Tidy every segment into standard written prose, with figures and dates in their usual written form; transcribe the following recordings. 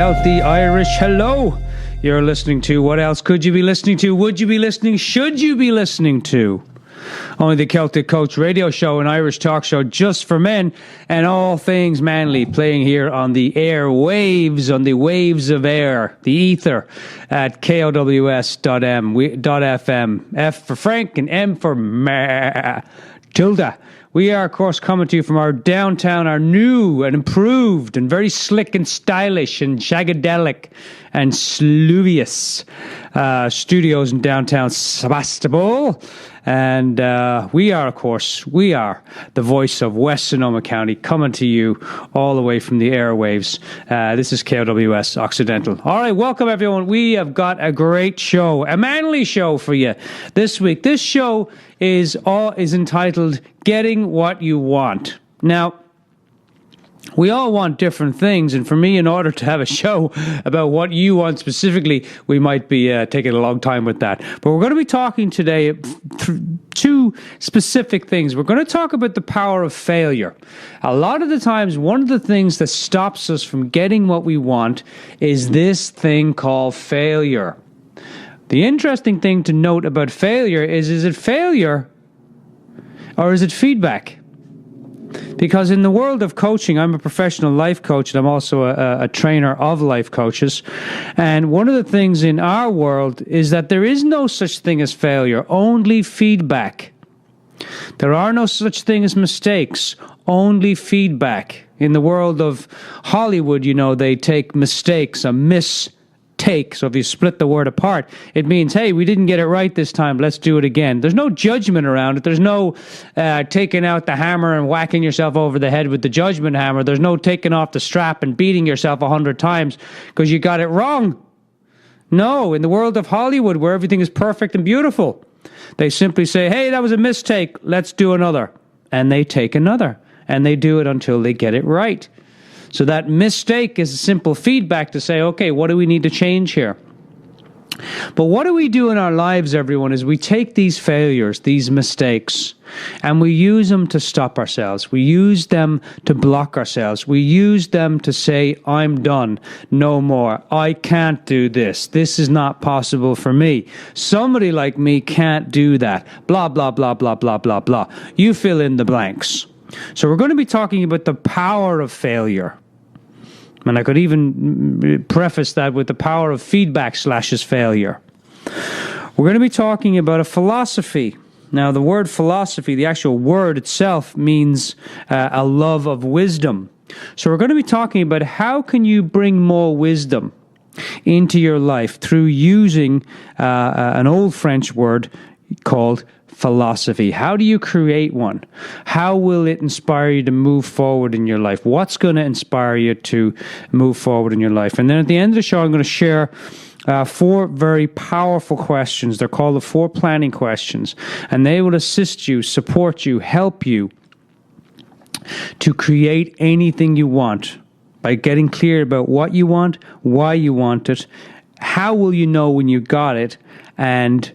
Kelty Irish. Hello. You're listening to What Else Could You Be Listening To? Would you be listening? Should you be listening to? Only the Celtic Coach radio show, an Irish talk show just for men and all things manly, playing here on the air waves, on the waves of air, the ether at kows.fm. F for Frank and M for Tilda. We are, of course, coming to you from our downtown, our new and improved and very slick and stylish and shagadelic and sluvious studios in downtown Sebastopol. And we are the voice of West Sonoma County, coming to you all the way from the airwaves. This is KOWS Occidental. All right, welcome everyone. We have got a great show, a manly show for you this week. This show is entitled Getting What You Want. Now, we all want different things, and for me, in order to have a show about what you want specifically, we might be taking a long time with that. But we're going to be talking today two specific things. We're going to talk about the power of failure. A lot of the times, one of the things that stops us from getting what we want is this thing called failure. The interesting thing to note about failure is it failure or is it feedback? Because in the world of coaching, I'm a professional life coach, and I'm also a trainer of life coaches. And one of the things in our world is that there is no such thing as failure, only feedback. There are no such thing as mistakes, only feedback. In the world of Hollywood, they take mistakes, a mistake. So if you split the word apart, it means, hey, we didn't get it right this time, let's do it again. There's no judgment around it. There's no taking out the hammer and whacking yourself over the head with the judgment hammer. There's no taking off the strap and beating yourself 100 times because you got it wrong. No, in the world of Hollywood, where everything is perfect and beautiful, they simply say, hey, that was a mistake, let's do another. And they take another, and they do it until they get it right. So that mistake is a simple feedback to say, okay, what do we need to change here? But what do we do in our lives, everyone, is we take these failures, these mistakes, and we use them to stop ourselves. We use them to block ourselves. We use them to say, I'm done, no more. I can't do this. This is not possible for me. Somebody like me can't do that. Blah, blah, blah, blah, blah, blah, blah. You fill in the blanks. So we're going to be talking about the power of failure. And I could even preface that with the power of feedback / failure. We're going to be talking about a philosophy. Now, the word philosophy, the actual word itself, means a love of wisdom. So we're going to be talking about how can you bring more wisdom into your life through using an old French word called philosophy. How do you create one? How will it inspire you to move forward in your life? What's going to inspire you to move forward in your life? And then at the end of the show, I'm going to share 4 very powerful questions. They're called the 4 planning questions. And they will assist you, support you, help you to create anything you want by getting clear about what you want, why you want it, how will you know when you got it, and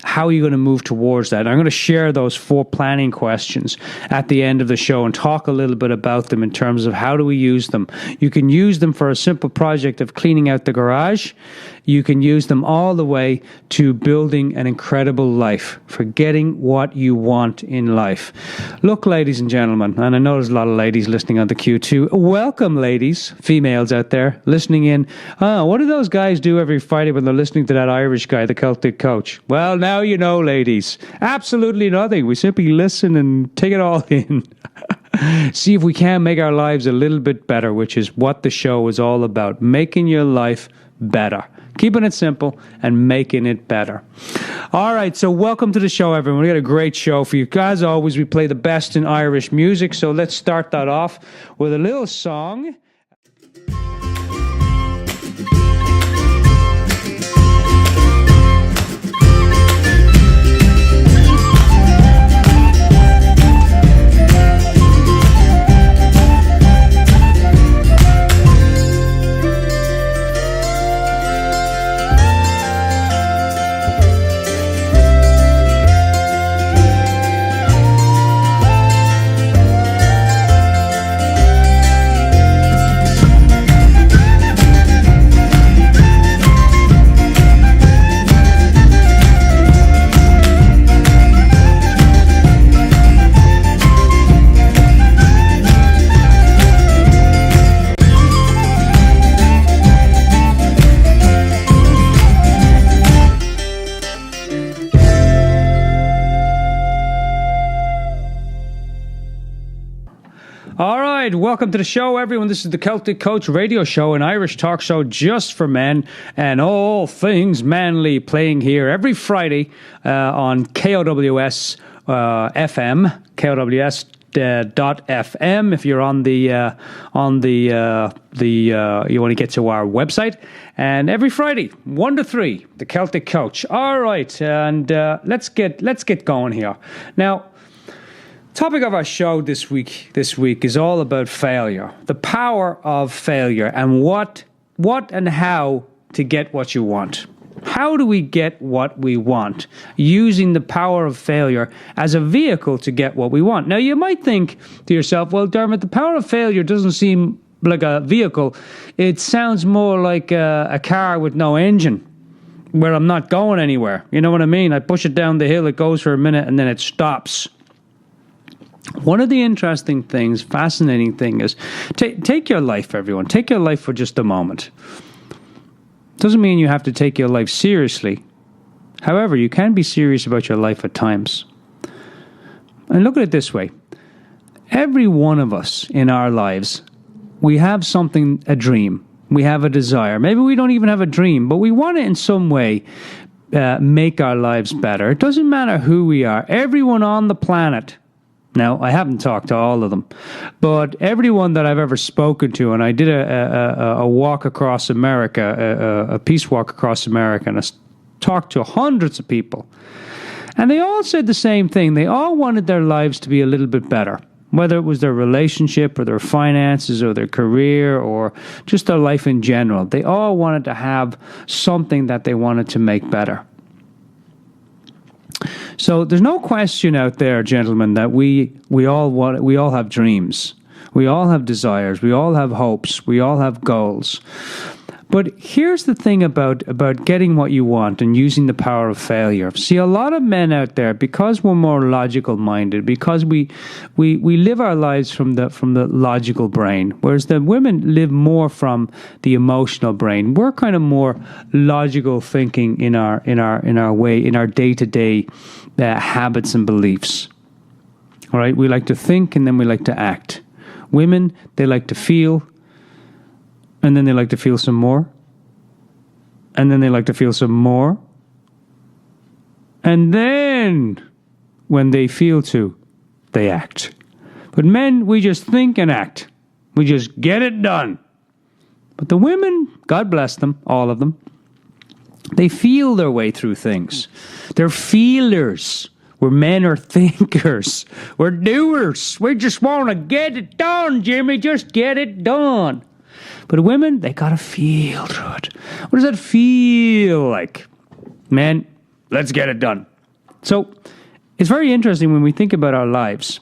how are you going to move towards that? I'm going to share those 4 planning questions at the end of the show and talk a little bit about them in terms of how do we use them. You can use them for a simple project of cleaning out the garage. You can use them all the way to building an incredible life, for getting what you want in life. Look, ladies and gentlemen, and I know there's a lot of ladies listening on the queue too. Welcome, ladies, females out there listening in. What do those guys do every Friday when they're listening to that Irish guy, the Celtic coach? Well, now you know, ladies. Absolutely nothing. We simply listen and take it all in. See if we can make our lives a little bit better, which is what the show is all about, making your life better. Keeping it simple and making it better. All right, so welcome to the show, everyone. We got a great show for you. As always, we play the best in Irish music, so let's start that off with a little song. All right, welcome to the show, everyone. This is the Celtic Coach radio show, an Irish talk show just for men and all things manly, playing here every Friday on KOWS FM, KOWS .fm if you're on the you want to get to our website, and every Friday 1 to 3 the Celtic Coach. All right, and let's get going here now. Topic of our show this week is all about failure, the power of failure, and what and how to get what you want. How do we get what we want? Using the power of failure as a vehicle to get what we want. Now, you might think to yourself, well, Dermot, the power of failure doesn't seem like a vehicle. It sounds more like a car with no engine, where I'm not going anywhere. You know what I mean? I push it down the hill, it goes for a minute, and then it stops. One of the interesting things, fascinating thing is, take your life, everyone. Take your life for just a moment. Doesn't mean you have to take your life seriously. However, you can be serious about your life at times. And look at it this way. Every one of us in our lives, we have something, a dream. We have a desire. Maybe we don't even have a dream, but we want to in some way make our lives better. It doesn't matter who we are. Everyone on the planet. Now, I haven't talked to all of them, but everyone that I've ever spoken to, and I did a walk across America, a peace walk across America, and I talked to hundreds of people, and they all said the same thing. They all wanted their lives to be a little bit better, whether it was their relationship or their finances or their career or just their life in general. They all wanted to have something that they wanted to make better. So there's no question out there, gentlemen, that we all have dreams. We all have desires. We all have hopes. We all have goals. But here's the thing about getting what you want and using the power of failure. See, a lot of men out there, because we're more logical minded, because we live our lives from the logical brain, whereas the women live more from the emotional brain. We're kind of more logical thinking in our way, in our day-to-day habits and beliefs. All right, we like to think and then we like to act. Women, they like to feel, and then they like to feel some more. And then they like to feel some more. And then, when they feel to, they act. But men, we just think and act. We just get it done. But the women, God bless them, all of them, they feel their way through things. They're feelers. Where men are thinkers. We're doers. We just want to get it done, Jimmy. Just get it done. But women, they got to feel through it. What does that feel like? Man, let's get it done. So it's very interesting when we think about our lives.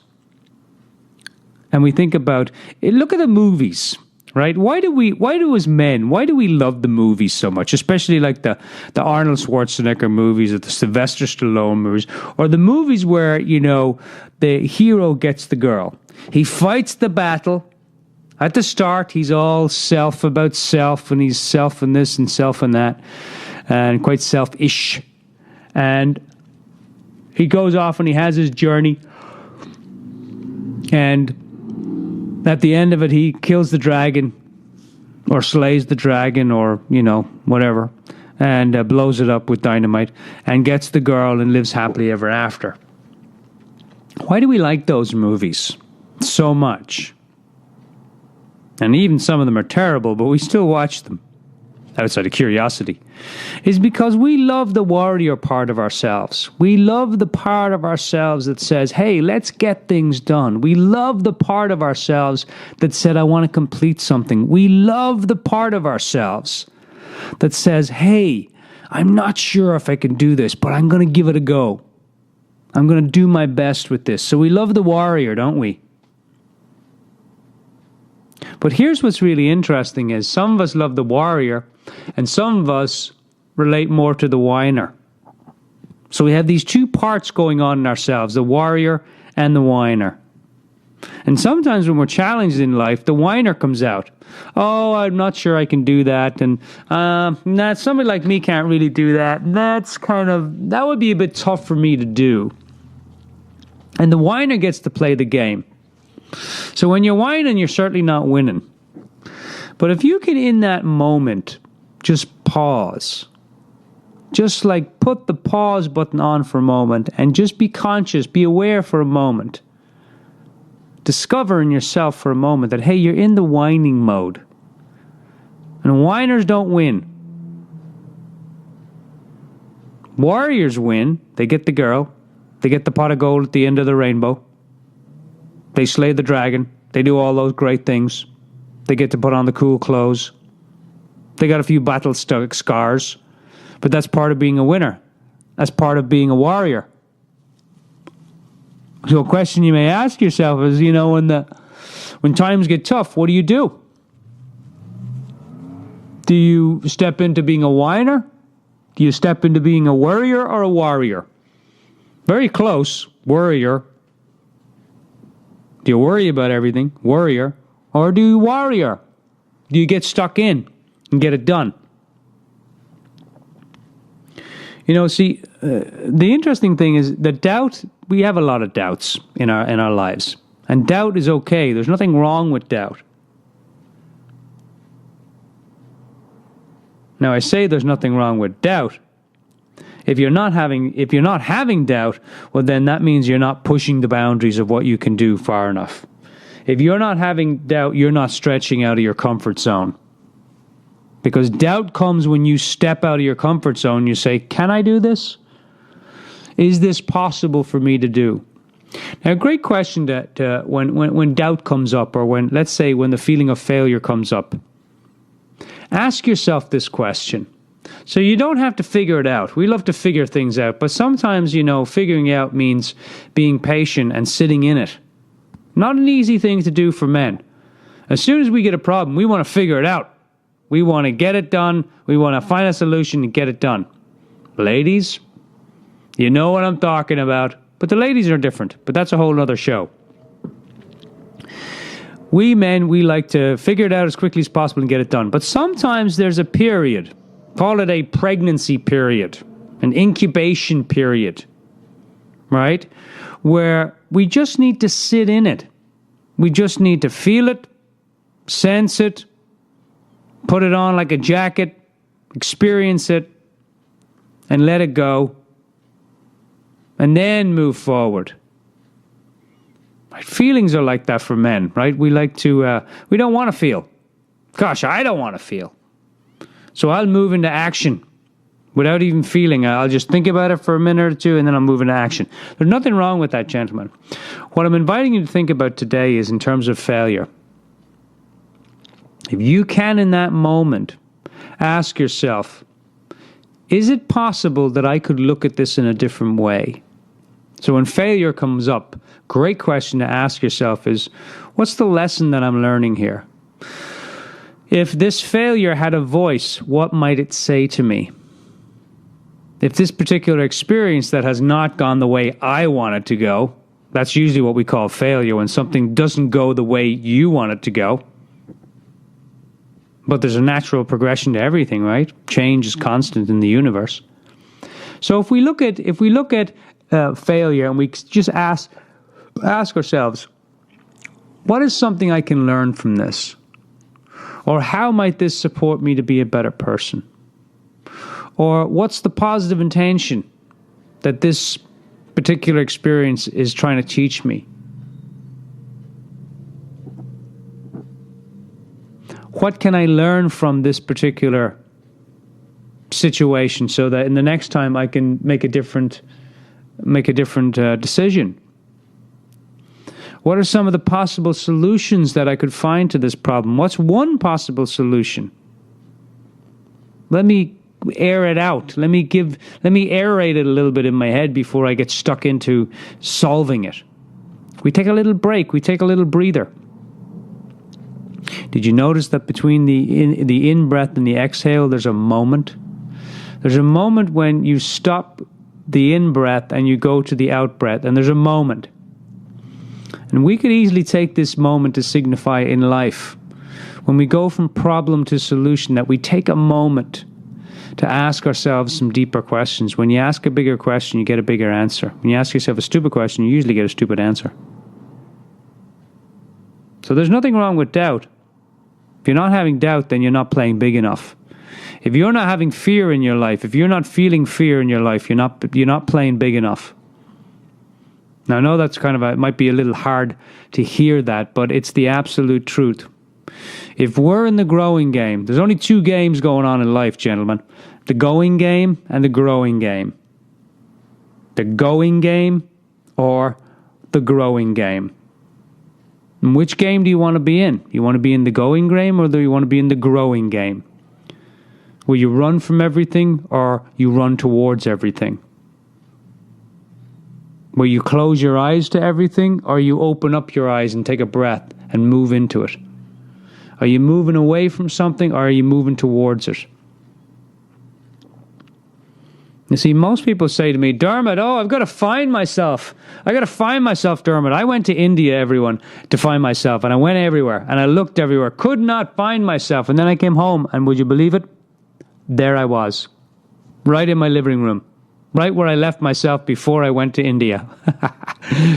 And we think about, look at the movies, right? Why do we love the movies so much? Especially like the Arnold Schwarzenegger movies or the Sylvester Stallone movies. Or the movies where, the hero gets the girl. He fights the battle. At the start, he's all self about self, and he's self in this and self in that, and quite selfish. And he goes off and he has his journey. And at the end of it, he kills the dragon, or slays the dragon, or, whatever, and blows it up with dynamite, and gets the girl and lives happily ever after. Why do we like those movies so much? And even some of them are terrible, but we still watch them outside of curiosity. Is because we love the warrior part of ourselves. We love the part of ourselves that says, hey, let's get things done. We love the part of ourselves that said, I want to complete something. We love the part of ourselves that says, hey, I'm not sure if I can do this, but I'm going to give it a go. I'm going to do my best with this. So we love the warrior, don't we? But here's what's really interesting is some of us love the warrior and some of us relate more to the whiner. So we have these two parts going on in ourselves, the warrior and the whiner. And sometimes when we're challenged in life, the whiner comes out. Oh, I'm not sure I can do that. And somebody like me can't really do that. That would be a bit tough for me to do. And the whiner gets to play the game. So when you're whining, you're certainly not winning. But if you can, in that moment, just pause, just like put the pause button on for a moment and just be conscious, be aware for a moment. Discover in yourself for a moment that, hey, you're in the whining mode. And whiners don't win. Warriors win. They get the girl. They get the pot of gold at the end of the rainbow. They slay the dragon. They do all those great things. They get to put on the cool clothes. They got a few battle scars. But that's part of being a winner. That's part of being a warrior. So a question you may ask yourself is, when times get tough, what do you do? Do you step into being a whiner? Do you step into being a worrier or a warrior? Very close, worrier. Do you worry about everything, worrier? Or do you warrior? Do you get stuck in and get it done? The interesting thing is that doubt, we have a lot of doubts in our lives. And doubt is okay. There's nothing wrong with doubt. Now, I say there's nothing wrong with doubt. If you're not having doubt, well, then that means you're not pushing the boundaries of what you can do far enough. If you're not having doubt, you're not stretching out of your comfort zone. Because doubt comes when you step out of your comfort zone. You say, can I do this? Is this possible for me to do? Now, a great question that when doubt comes up, or when the feeling of failure comes up, ask yourself this question. So you don't have to figure it out. We love to figure things out. But sometimes, figuring out means being patient and sitting in it. Not an easy thing to do for men. As soon as we get a problem, we want to figure it out. We want to get it done. We want to find a solution and get it done. Ladies, you know what I'm talking about. But the ladies are different. But that's a whole other show. We men, we like to figure it out as quickly as possible and get it done. But sometimes there's a period. Call it a pregnancy period. An incubation period. Right? Where we just need to sit in it. We just need to feel it. Sense it. Put it on like a jacket, experience it, and let it go, and then move forward. Right? Feelings are like that for men, right? We don't want to feel. Gosh, I don't want to feel. So I'll move into action without even feeling. I'll just think about it for a minute or two, and then I'll move into action. There's nothing wrong with that, gentlemen. What I'm inviting you to think about today is in terms of failure. If you can, in that moment, ask yourself, is it possible that I could look at this in a different way? So when failure comes up, great question to ask yourself is, what's the lesson that I'm learning here? If this failure had a voice, what might it say to me? If this particular experience that has not gone the way I want it to go, that's usually what we call failure, when something doesn't go the way you want it to go. But there's a natural progression to everything, right? Change is constant in the universe. So if we look at failure and we just ask ourselves, what is something I can learn from this? Or how might this support me to be a better person? Or what's the positive intention that this particular experience is trying to teach me? What can I learn from this particular situation so that in the next time I can make a different decision? What are some of the possible solutions that I could find to this problem? What's one possible solution? Let me air it out. Let me aerate it a little bit in my head before I get stuck into solving it. We take a little break. We take a little breather. Did you notice that between the in-breath and the exhale, there's a moment? There's a moment when you stop the in-breath and you go to the out-breath, and there's a moment. And we could easily take this moment to signify in life, when we go from problem to solution, that we take a moment to ask ourselves some deeper questions. When you ask a bigger question, you get a bigger answer. When you ask yourself a stupid question, you usually get a stupid answer. So there's nothing wrong with doubt. If you're not having doubt, then you're not playing big enough. If you're not having fear in your life, if you're not feeling fear in your life, you're not playing big enough. Now, I know that's it might be a little hard to hear that, but it's the absolute truth. If we're in the growing game, there's only two games going on in life, gentlemen. The going game and the growing game. The going game or the growing game. And which game do you want to be in? You want to be in the going game or do you want to be in the growing game? Will you run from everything or you run towards everything? Will you close your eyes to everything or you open up your eyes and take a breath and move into it? Are you moving away from something or are you moving towards it? You see, most people say to me, Dermot, I've got to find myself. I got to find myself, Dermot. I went to India, everyone, to find myself. And I went everywhere. And I looked everywhere. Could not find myself. And then I came home. And would you believe it? There I was. Right in my living room. Right where I left myself before I went to India.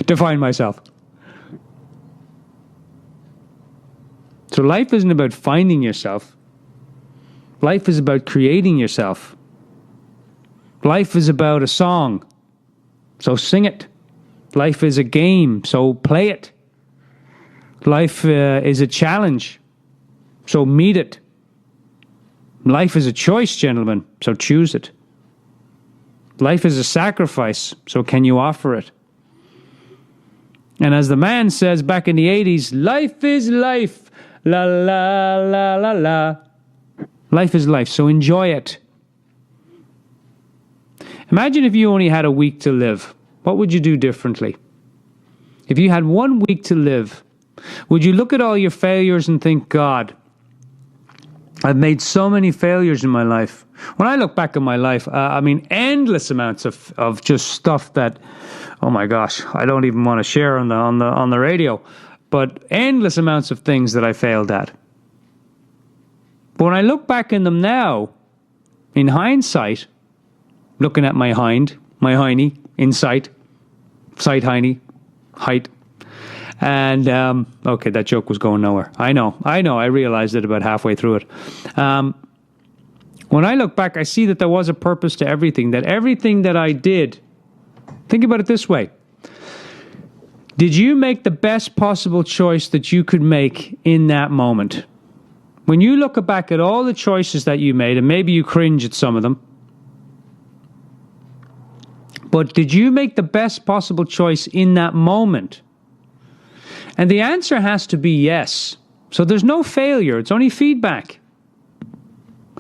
To find myself. So life isn't about finding yourself. Life is about creating yourself. Life is about a song, so sing it. Life is a game, so play it. Life is a challenge, so meet it. Life is a choice, gentlemen, so choose it. Life is a sacrifice, so can you offer it? And as the man says back in the 80s, life is life, la la la la la. Life is life, so enjoy it. Imagine if you only had a week to live. What would you do differently? If you had 1 week to live, would you look at all your failures and think, God, I've made so many failures in my life. When I look back at my life, endless amounts of just stuff that, oh my gosh, I don't even want to share on the radio, but endless amounts of things that I failed at. But when I look back in them now, in hindsight, looking at my hiney, insight, sight hiney, height. And, okay, that joke was going nowhere. I know, I realized it about halfway through it. When I look back, I see that there was a purpose to everything, that everything that I did, think about it this way. Did you make the best possible choice that you could make in that moment? When you look back at all the choices that you made, and maybe you cringe at some of them, but did you make the best possible choice in that moment? And the answer has to be yes. So there's no failure. It's only feedback.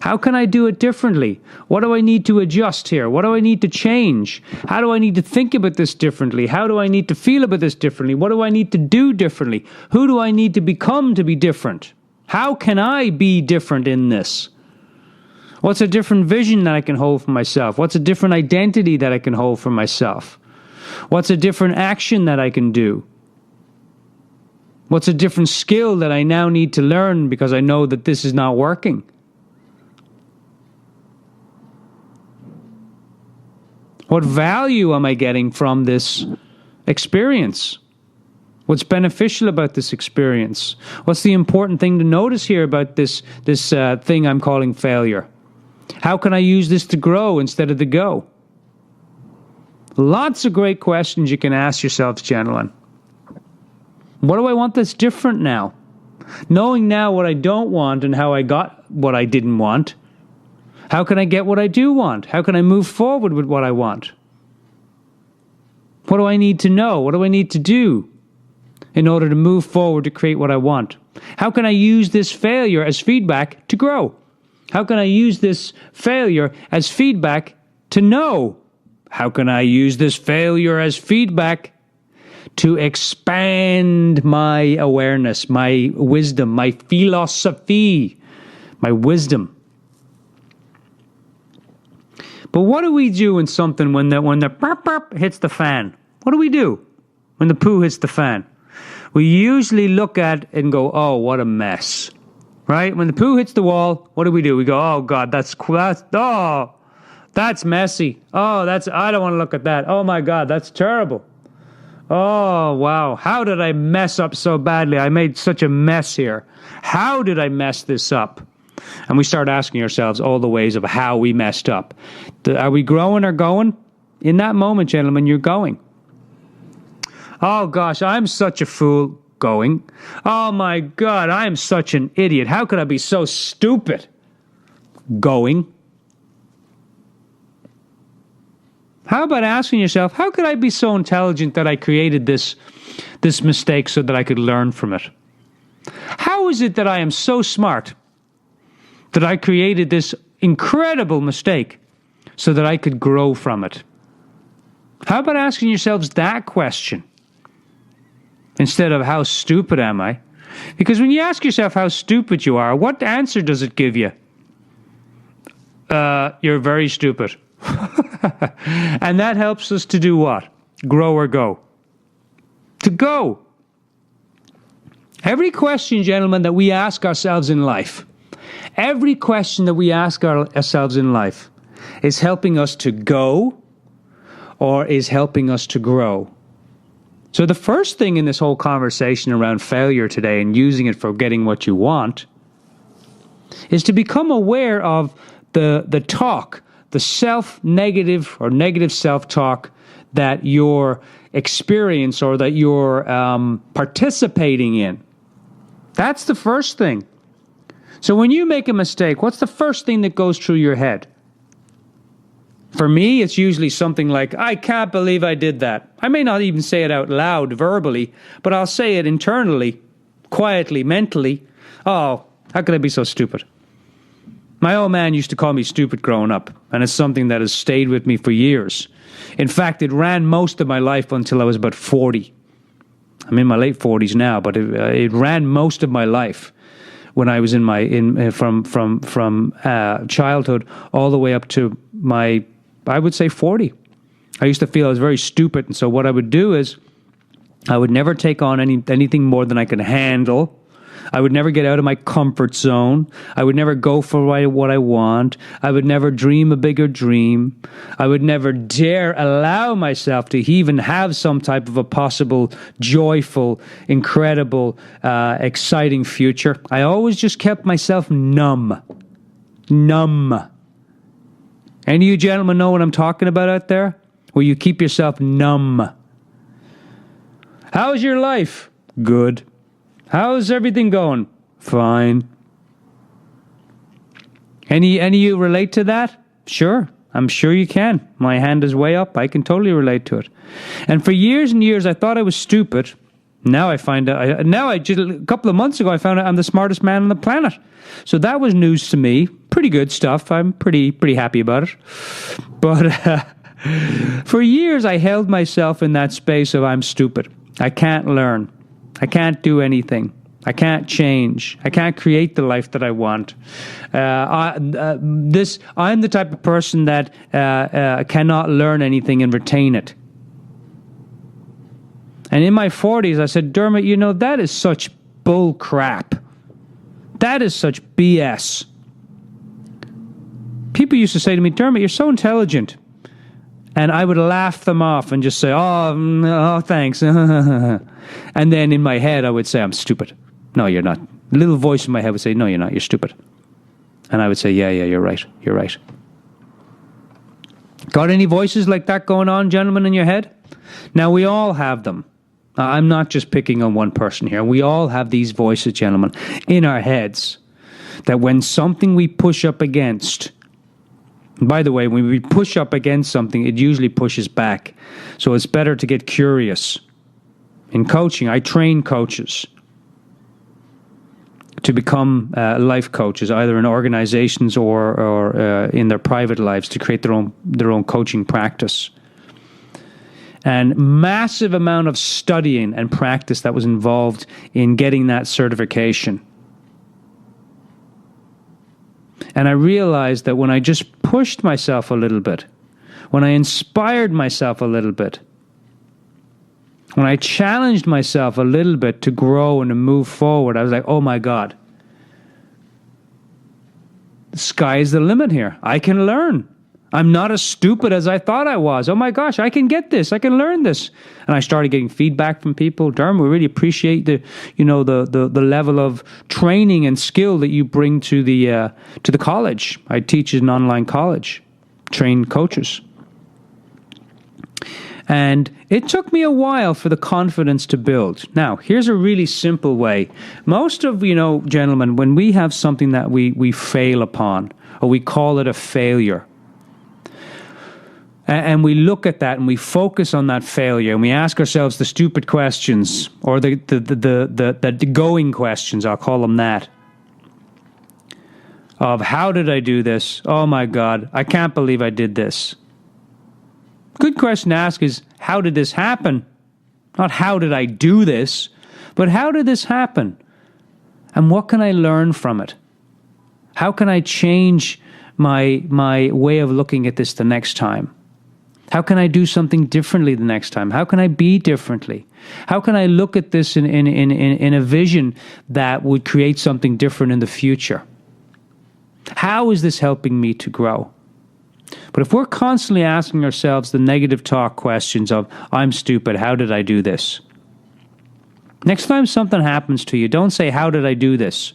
How can I do it differently? What do I need to adjust here? What do I need to change? How do I need to think about this differently? How do I need to feel about this differently? What do I need to do differently? Who do I need to become to be different? How can I be different in this? What's a different vision that I can hold for myself? What's a different identity that I can hold for myself? What's a different action that I can do? What's a different skill that I now need to learn because I know that this is not working? What value am I getting from this experience? What's beneficial about this experience? What's the important thing to notice here about this thing I'm calling failure? How can I use this to grow instead of to go? Lots of great questions you can ask yourselves, gentlemen. What do I want that's different now? Knowing now what I don't want and how I got what I didn't want, how can I get what I do want? How can I move forward with what I want? What do I need to know? What do I need to do in order to move forward to create what I want? How can I use this failure as feedback to grow? How can I use this failure as feedback to know? How can I use this failure as feedback to expand my awareness, my wisdom, my philosophy, my wisdom? But what do we do in something when the burp burp hits the fan? What do we do when the poo hits the fan? We usually look at it and go, oh, what a mess. Right? When the poo hits the wall, what do? We go, oh, God, that's messy. Oh, I don't want to look at that. Oh, my God, that's terrible. Oh, wow. How did I mess up so badly? I made such a mess here. How did I mess this up? And we start asking ourselves all the ways of how we messed up. Are we growing or going? In that moment, gentlemen, you're going. Oh, gosh, I'm such a fool. Going. Oh, my God, I am such an idiot. How could I be so stupid? Going. How about asking yourself, how could I be so intelligent that I created this mistake so that I could learn from it? How is it that I am so smart that I created this incredible mistake so that I could grow from it? How about asking yourselves that question instead of how stupid am I? Because when you ask yourself how stupid you are, what answer does it give you? You're very stupid. And that helps us to do what? Grow or go. To go. Every question, gentlemen, that we ask ourselves in life, every question that we ask ourselves in life is helping us to go or is helping us to grow. So the first thing in this whole conversation around failure today and using it for getting what you want is to become aware of the talk, the self-negative or negative self-talk that you're experiencing or that you're participating in. That's the first thing. So when you make a mistake, what's the first thing that goes through your head? For me, it's usually something like, I can't believe I did that. I may not even say it out loud verbally, but I'll say it internally, quietly, mentally. Oh, how could I be so stupid? My old man used to call me stupid growing up, and it's something that has stayed with me for years. In fact, it ran most of my life until I was about 40. I'm in my late 40s now, but it ran most of my life when I was from childhood all the way up to my, I would say, 40. I used to feel I was very stupid, and so what I would do is I would never take on anything more than I could handle. I would never get out of my comfort zone. I would never go for what I want. I would never dream a bigger dream. I would never dare allow myself to even have some type of a possible, joyful, incredible, exciting future. I always just kept myself numb. Numb. Any of you gentlemen know what I'm talking about out there? Where you keep yourself numb. How's your life? Good. How's everything going? Fine. Any of you relate to that? Sure. I'm sure you can. My hand is way up. I can totally relate to it. And for years and years, I thought I was stupid. Now I find out, a couple of months ago, I found out I'm the smartest man on the planet. So that was news to me. Pretty good stuff. I'm pretty happy about it. But for years, I held myself in that space of I'm stupid. I can't learn. I can't do anything. I can't change. I can't create the life that I want. I'm the type of person that cannot learn anything and retain it. And in my 40s, I said, Dermot, that is such bull crap. That is such BS. People used to say to me, Dermot, you're so intelligent. And I would laugh them off and just say, oh thanks. And then in my head, I would say, I'm stupid. No, you're not. A little voice in my head would say, no, you're not. You're stupid. And I would say, yeah, you're right. You're right. Got any voices like that going on, gentlemen, in your head? Now, we all have them. I'm not just picking on one person here. We all have these voices, gentlemen, in our heads that when something we push up against. By the way, when we push up against something, it usually pushes back. So it's better to get curious. In coaching, I train coaches to become life coaches, either in organizations or in their private lives, to create their own coaching practice. And massive amount of studying and practice that was involved in getting that certification. And I realized that when I just pushed myself a little bit, when I inspired myself a little bit, when I challenged myself a little bit to grow and to move forward, I was like, oh my God, the sky is the limit here. I can learn. I'm not as stupid as I thought I was. Oh my gosh, I can get this. I can learn this. And I started getting feedback from people. Dermot, we really appreciate the level of training and skill that you bring to the college. I teach at an online college, train coaches. And it took me a while for the confidence to build. Now, here's a really simple way. Most of, gentlemen, when we have something that we fail upon, or we call it a failure, and we look at that and we focus on that failure and we ask ourselves the stupid questions, or the going questions, I'll call them that, of how did I do this? Oh my God, I can't believe I did this. Good question to ask is, how did this happen? Not how did I do this, but how did this happen? And what can I learn from it? How can I change my way of looking at this the next time? How can I do something differently the next time? How can I be differently? How can I look at this in a vision that would create something different in the future? How is this helping me to grow? But if we're constantly asking ourselves the negative talk questions of, I'm stupid, how did I do this? Next time something happens to you, don't say, how did I do this?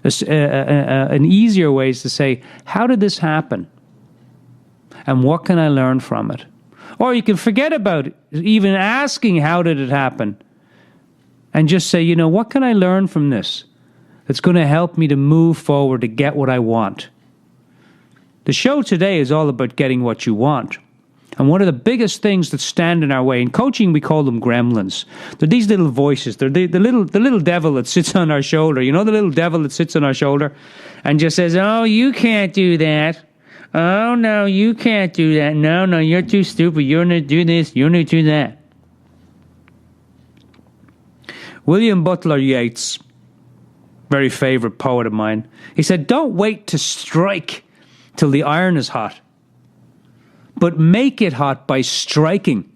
An easier way is to say, how did this happen? And what can I learn from it? Or you can forget about even asking, how did it happen? And just say, what can I learn from this that's going to help me to move forward to get what I want? The show today is all about getting what you want. And one of the biggest things that stand in our way, in coaching we call them gremlins. They're these little voices. They're the little devil that sits on our shoulder. The little devil that sits on our shoulder and just says, oh, you can't do that. Oh, no, you can't do that. No, you're too stupid. You're going to do this. You're going to do that. William Butler Yeats, very favorite poet of mine, he said, don't wait to strike till the iron is hot, but make it hot by striking.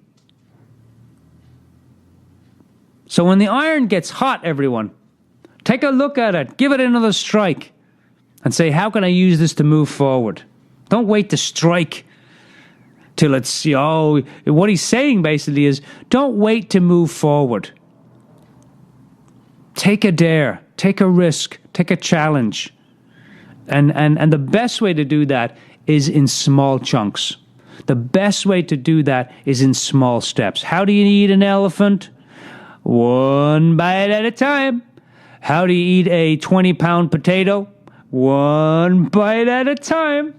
So when the iron gets hot, everyone, take a look at it, give it another strike, and say, how can I use this to move forward? Don't wait to strike till it's, what he's saying basically is, don't wait to move forward. Take a dare, take a risk, take a challenge. And the best way to do that is in small chunks. The best way to do that is in small steps. How do you eat an elephant? One bite at a time. How do you eat a 20-pound potato? One bite at a time.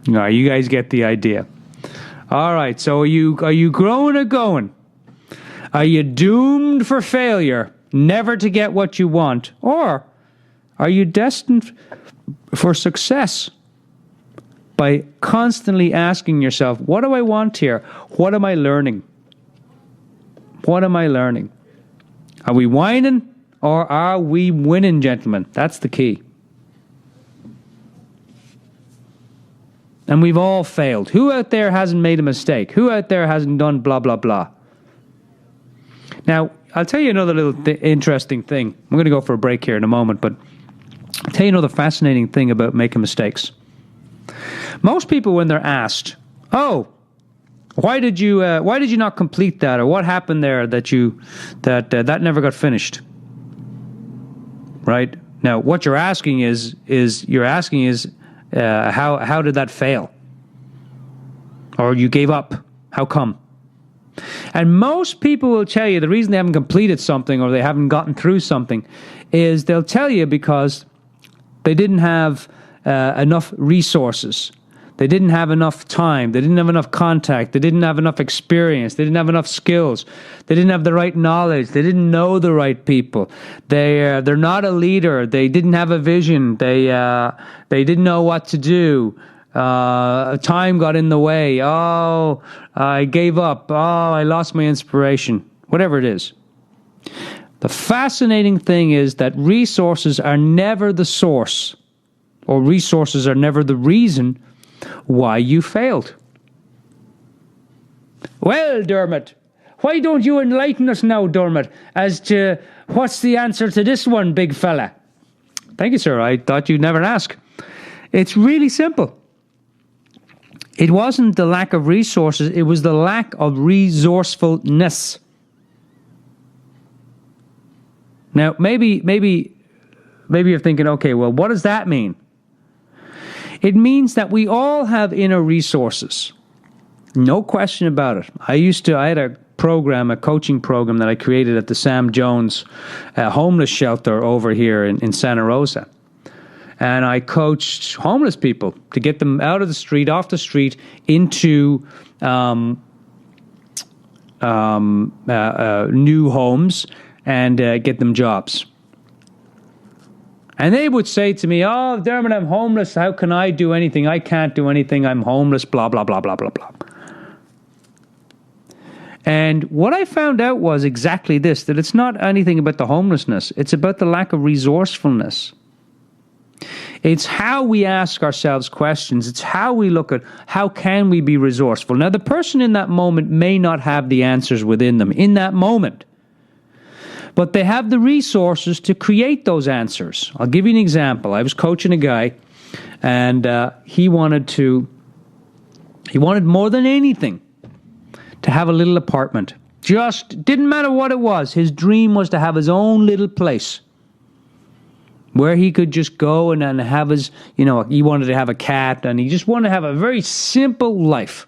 All right, you guys get the idea. All right, so are you growing or going? Are you doomed for failure, never to get what you want? Or are you destined for success by constantly asking yourself, what do I want here? What am I learning? What am I learning? Are we whining or are we winning, gentlemen? That's the key. And we've all failed. Who out there hasn't made a mistake? Who out there hasn't done blah, blah, blah? Now, I'll tell you another little interesting thing. I'm going to go for a break here in a moment, but I'll tell you another fascinating thing about making mistakes. Most people, when they're asked, "Oh, why did you not complete that, or what happened there that never got finished?" Right now, what you're asking is how did that fail, or you gave up? How come? And most people will tell you the reason they haven't completed something or they haven't gotten through something is they'll tell you because they didn't have enough resources. They didn't have enough time. They didn't have enough contact. They didn't have enough experience. They didn't have enough skills. They didn't have the right knowledge. They didn't know the right people. They're not a leader. They didn't have a vision. They didn't know what to do. Time got in the way. Oh, I gave up. Oh, I lost my inspiration. Whatever it is. The fascinating thing is that resources are never the source, or resources are never the reason why you failed. Well, Dermot, why don't you enlighten us now, Dermot, as to what's the answer to this one, big fella? Thank you, sir. I thought you'd never ask. It's really simple. It wasn't the lack of resources, it was the lack of resourcefulness. Now, maybe you're thinking, okay, well, what does that mean? It means that we all have inner resources. No question about it. I had a coaching program that I created at the Sam Jones homeless shelter over here in Santa Rosa. And I coached homeless people to get them out of the street, off the street, into new homes and get them jobs. And they would say to me, "Oh, Dermot, I'm homeless. How can I do anything? I can't do anything. I'm homeless, blah, blah, blah, blah, blah, blah." And what I found out was exactly this, that it's not anything about the homelessness. It's about the lack of resourcefulness. It's how we ask ourselves questions. It's how we look at how can we be resourceful. Now, the person in that moment may not have the answers within them in that moment, but they have the resources to create those answers. I'll give you an example. I was coaching a guy, and he wanted more than anything to have a little apartment. Just didn't matter what it was. His dream was to have his own little place where he could just go and have his, he wanted to have a cat, and he just wanted to have a very simple life.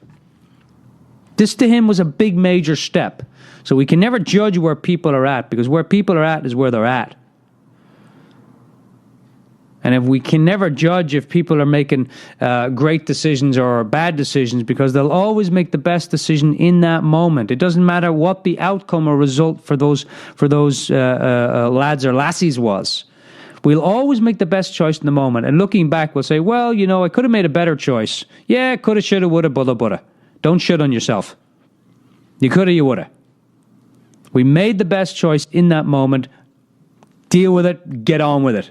This to him was a big major step. So we can never judge where people are at, because where people are at is where they're at. And if we can never judge if people are making great decisions or bad decisions, because they'll always make the best decision in that moment. It doesn't matter what the outcome or result for those lads or lassies was. We'll always make the best choice in the moment. And looking back, we'll say, well, I could have made a better choice. Yeah, coulda, shoulda, woulda, bulda. Don't shit on yourself. You coulda, you woulda. We made the best choice in that moment. Deal with it. Get on with it.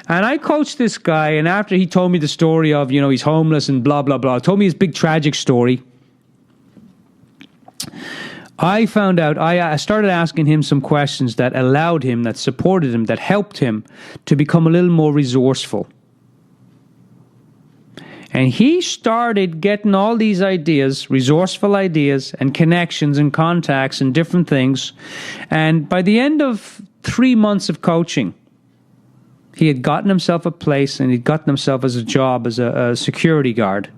And I coached this guy, and after he told me the story of, he's homeless and blah, blah, blah, told me his big tragic story, I found out, I started asking him some questions that allowed him, that supported him, that helped him to become a little more resourceful. And he started getting all these ideas, resourceful ideas, and connections and contacts and different things. And by the end of 3 months of coaching, he had gotten himself a place, and he'd gotten himself as a job as a security guard.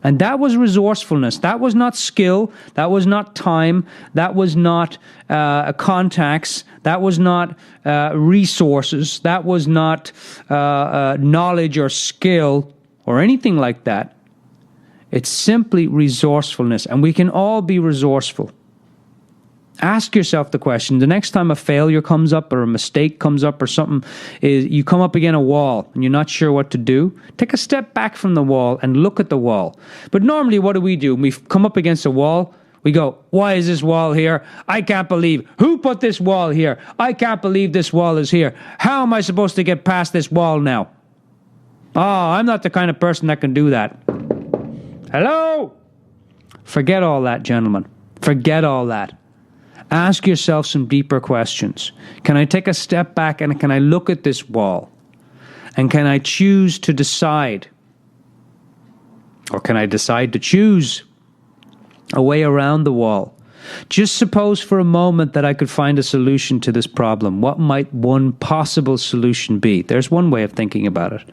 And that was resourcefulness. That was not skill. That was not time. That was not contacts. That was not resources. That was not knowledge or skill or anything like that. It's simply resourcefulness. And we can all be resourceful. Ask yourself the question, the next time a failure comes up or a mistake comes up or something, is you come up against a wall and you're not sure what to do, take a step back from the wall and look at the wall. But normally what do? When we come up against a wall, we go, why is this wall here? I can't believe. Who put this wall here? I can't believe this wall is here. How am I supposed to get past this wall now? Oh, I'm not the kind of person that can do that. Hello? Forget all that, gentlemen. Forget all that. Ask yourself some deeper questions. Can I take a step back and can I look at this wall? And can I choose to decide? Or can I decide to choose a way around the wall? Just suppose for a moment that I could find a solution to this problem. What might one possible solution be? There's one way of thinking about it.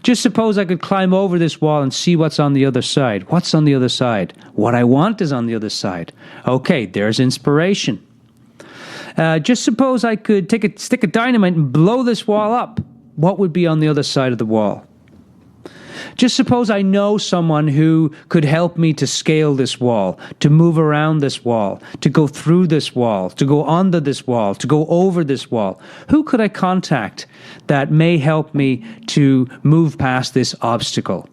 Just suppose I could climb over this wall and see what's on the other side. What's on the other side? What I want is on the other side. Okay, there's inspiration. Just suppose I could take a stick of dynamite and blow this wall up. What would be on the other side of the wall? Just suppose I know someone who could help me to scale this wall, to move around this wall, to go through this wall, to go under this wall, to go over this wall. Who could I contact that may help me to move past this obstacle?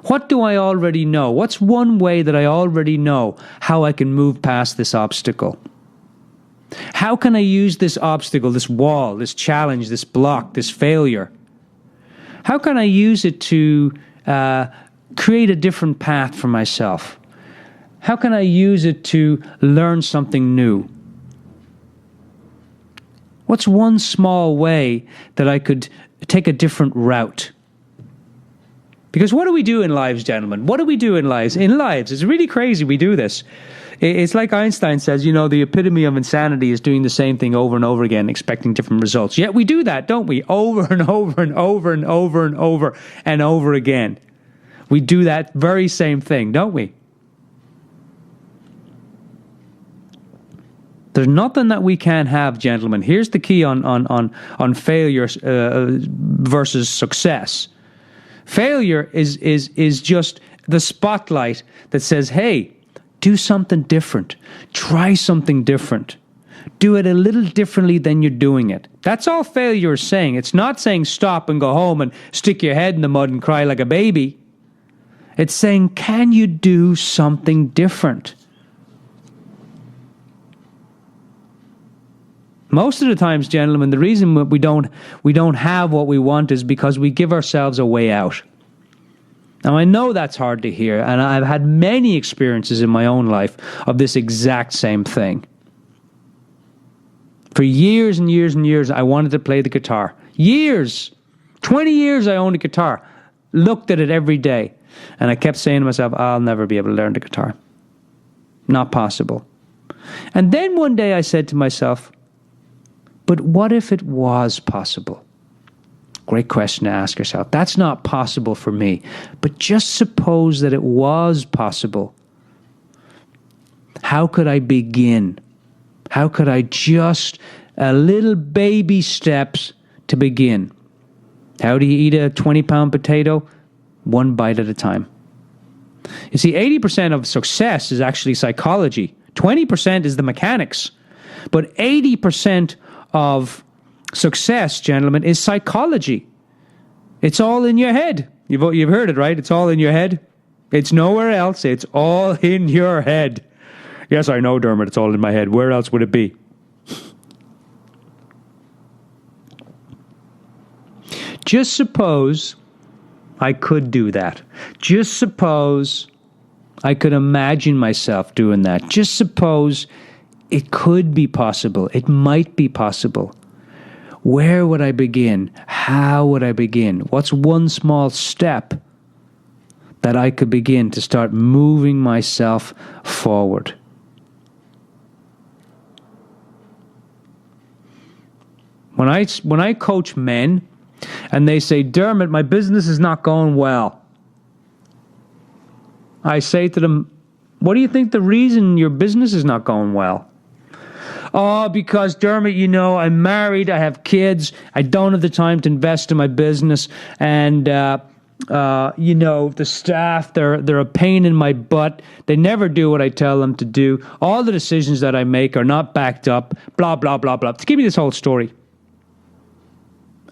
What do I already know? What's one way that I already know how I can move past this obstacle? How can I use this obstacle, this wall, this challenge, this block, this failure? How can I use it to create a different path for myself? How can I use it to learn something new? What's one small way that I could take a different route. Because what do we do in lives, gentlemen? What do we do in lives? In lives, it's really crazy we do this. It's like Einstein says, the epitome of insanity is doing the same thing over and over again, expecting different results. Yet we do that, don't we? Over and over and over and over and over and over again. We do that very same thing, don't we? There's nothing that we can't have, gentlemen. Here's the key on failure versus success. Failure is just the spotlight that says, hey, do something different. Try something different. Do it a little differently than you're doing it. That's all failure is saying. It's not saying stop and go home and stick your head in the mud and cry like a baby. It's saying, can you do something different? Most of the times, gentlemen, the reason we don't have what we want is because we give ourselves a way out. Now, I know that's hard to hear, and I've had many experiences in my own life of this exact same thing. For years and years and years, I wanted to play the guitar. Years! 20 years I owned a guitar. Looked at it every day. And I kept saying to myself, I'll never be able to learn the guitar. Not possible. And then one day I said to myself, but what if it was possible? Great question to ask yourself. That's not possible for me. But just suppose that it was possible. How could I begin? How could I just a little baby steps to begin? How do you eat a 20-pound potato? One bite at a time. You see, 80% of success is actually psychology. 20% is the mechanics. But 80% of success, gentlemen, is psychology. It's all in your head. You've heard it, right? It's all in your head. It's nowhere else. It's all in your head. Yes, I know, Dermot, it's all in my head. Where else would it be? Just suppose I could do that. Just suppose I could imagine myself doing that. Just suppose it could be possible. It might be possible. Where would I begin? How would I begin? What's one small step that I could begin to start moving myself forward? When I coach men and they say, Dermot, my business is not going well, I say to them, what do you think the reason your business is not going well? Oh, because, Dermot, I'm married, I have kids, I don't have the time to invest in my business, and, the staff, they're a pain in my butt. They never do what I tell them to do. All the decisions that I make are not backed up, blah, blah, blah, blah. Give me this whole story.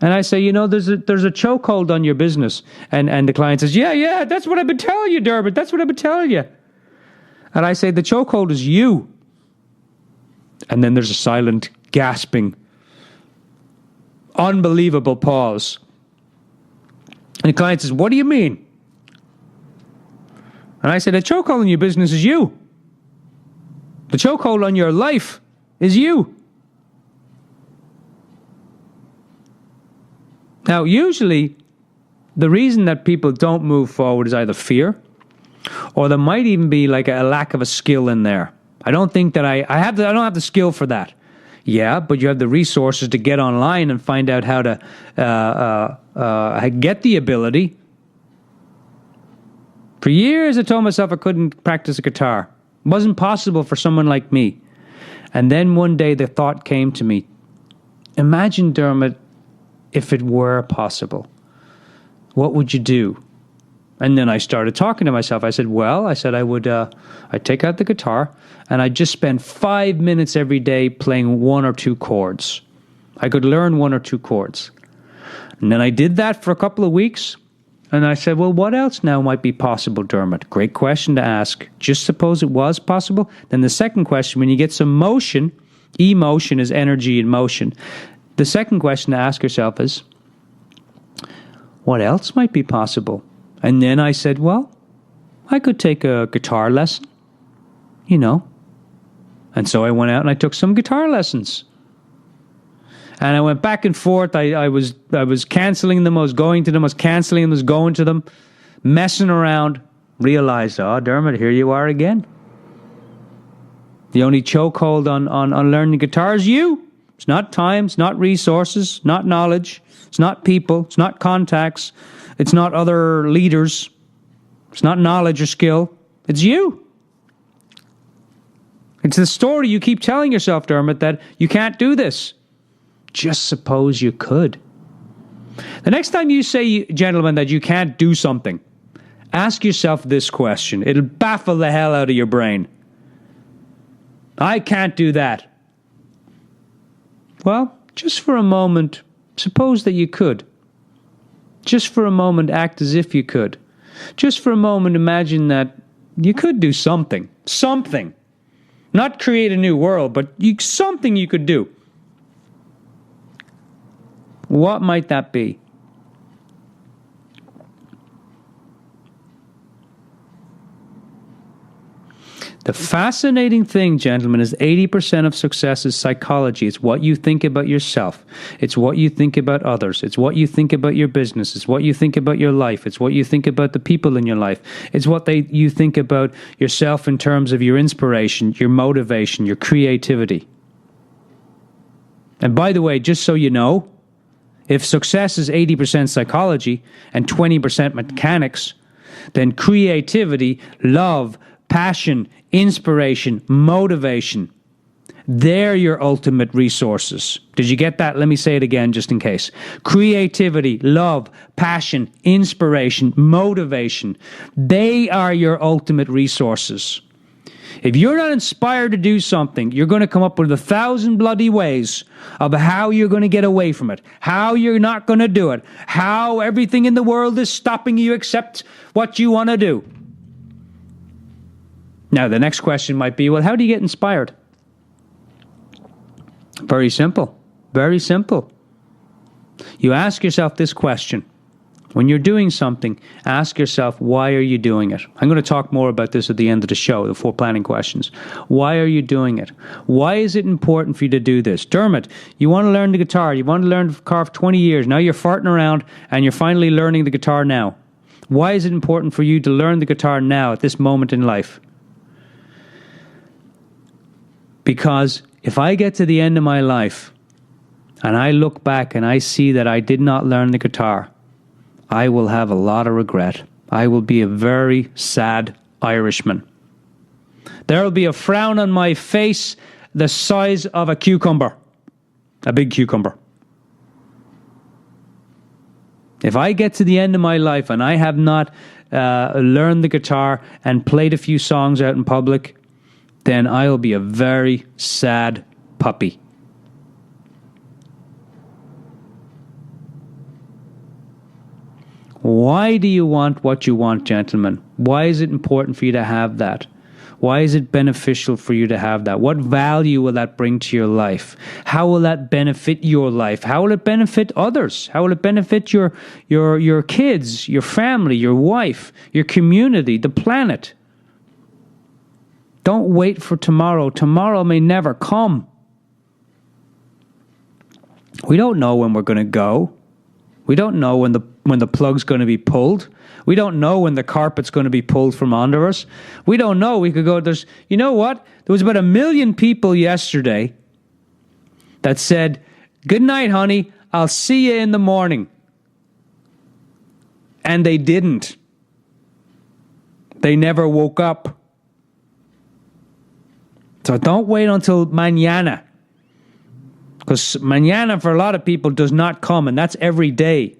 And I say, there's a chokehold on your business. And the client says, yeah, that's what I've been telling you, Dermot. That's what I've been telling you. And I say, the chokehold is you. And then there's a silent, gasping, unbelievable pause. And the client says, what do you mean? And I said, the chokehold on your business is you. The chokehold on your life is you. Now, usually, the reason that people don't move forward is either fear, or there might even be like a lack of a skill in there. I don't think that I don't have the skill for that. Yeah, but you have the resources to get online and find out how to get the ability. For years, I told myself I couldn't practice a guitar. It wasn't possible for someone like me. And then one day the thought came to me, imagine, Dermot, if it were possible. What would you do? And then I started talking to myself. I said, I'd take out the guitar and I'd just spend 5 minutes every day playing 1 or 2 chords. I could learn 1 or 2 chords. And then I did that for a couple of weeks. And I said, well, what else now might be possible, Dermot? Great question to ask. Just suppose it was possible. Then the second question, when you get some motion, emotion is energy in motion. The second question to ask yourself is, what else might be possible? And then I said, well, I could take a guitar lesson, And so I went out and I took some guitar lessons. And I went back and forth. I was canceling them. I was going to them. I was canceling them. I was going to them. Messing around. Realized, Dermot, here you are again. The only chokehold on learning guitar is you. It's not time. It's not resources. Not knowledge. It's not people. It's not contacts. It's not other leaders. It's not knowledge or skill. It's you. It's the story you keep telling yourself, Dermot, that you can't do this. Just suppose you could. The next time you say, gentlemen, that you can't do something, ask yourself this question. It'll baffle the hell out of your brain. I can't do that. Well, just for a moment, suppose that you could. Just for a moment, act as if you could. Just for a moment, imagine that you could do something. Something. Not create a new world, but something you could do. What might that be? The fascinating thing, gentlemen, is 80% of success is psychology. It's what you think about yourself. It's what you think about others. It's what you think about your business. It's what you think about your life. It's what you think about the people in your life. It's what you think about yourself in terms of your inspiration, your motivation, your creativity. And by the way, just so you know, if success is 80% psychology and 20% mechanics, then creativity, love, passion, inspiration, motivation, they're your ultimate resources. Did you get that? Let me say it again just in case. Creativity, love, passion, inspiration, motivation, they are your ultimate resources. If you're not inspired to do something, you're going to come up with 1,000 bloody ways of how you're going to get away from it, how you're not going to do it, how everything in the world is stopping you except what you want to do. Now, the next question might be, well, how do you get inspired? Very simple. Very simple. You ask yourself this question. When you're doing something, ask yourself, why are you doing it? I'm going to talk more about this at the end of the show, the 4 planning questions. Why are you doing it? Why is it important for you to do this? Dermot, you want to learn the guitar. You want to learn the guitar for 20 years. Now you're farting around and you're finally learning the guitar now. Why is it important for you to learn the guitar now at this moment in life? Because if I get to the end of my life and I look back and I see that I did not learn the guitar, I will have a lot of regret. I will be a very sad Irishman. There will be a frown on my face the size of a cucumber. A big cucumber. If I get to the end of my life and I have not learned the guitar and played a few songs out in public, then I'll be a very sad puppy. Why do you want what you want, gentlemen? Why is it important for you to have that? Why is it beneficial for you to have that? What value will that bring to your life? How will that benefit your life? How will it benefit others? How will it benefit your kids, your family, your wife, your community, the planet? Don't wait for tomorrow. Tomorrow may never come. We don't know when we're going to go. We don't know when the plug's going to be pulled. We don't know when the carpet's going to be pulled from under us. We don't know. We could go, you know what? There was about 1 million people yesterday that said, good night, honey. I'll see you in the morning. And they didn't. They never woke up. So don't wait until mañana. Because mañana for a lot of people does not come, and that's every day.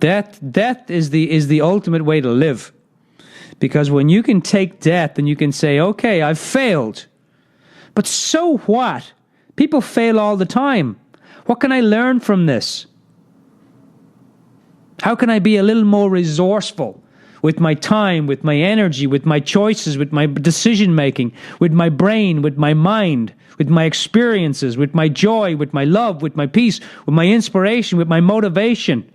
Death is the ultimate way to live. Because when you can take death and you can say, okay, I've failed. But so what? People fail all the time. What can I learn from this? How can I be a little more resourceful with my time, with my energy, with my choices, with my decision-making, with my brain, with my mind, with my experiences, with my joy, with my love, with my peace, with my inspiration, with my motivation?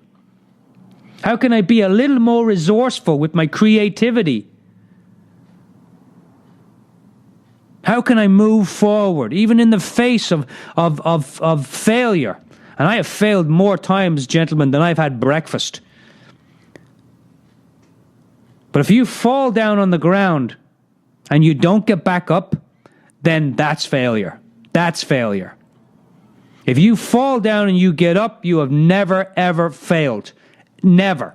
How can I be a little more resourceful with my creativity? How can I move forward, even in the face of failure? And I have failed more times, gentlemen, than I've had breakfast. But if you fall down on the ground and you don't get back up, then that's failure. That's failure. If you fall down and you get up, you have never, ever failed. Never.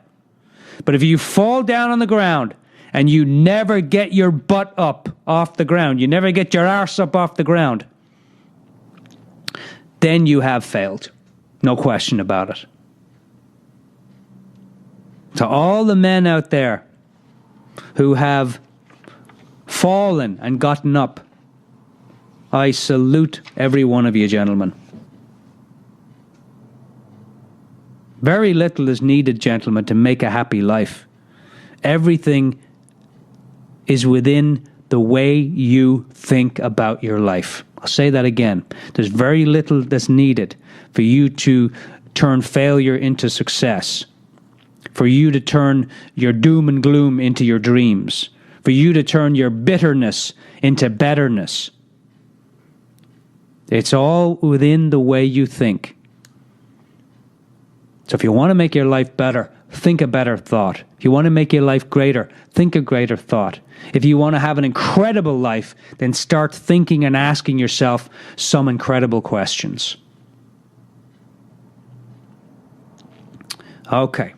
But if you fall down on the ground and you never get your butt up off the ground, you never get your arse up off the ground, then you have failed. No question about it. To all the men out there who have fallen and gotten up, I salute every one of you, gentlemen. Very little is needed, gentlemen, to make a happy life. Everything is within the way you think about your life. I'll say that again. There's very little that's needed for you to turn failure into success, for you to turn your doom and gloom into your dreams, for you to turn your bitterness into betterness. It's all within the way you think. So if you want to make your life better, think a better thought. If you want to make your life greater, think a greater thought. If you want to have an incredible life, then start thinking and asking yourself some incredible questions. Okay.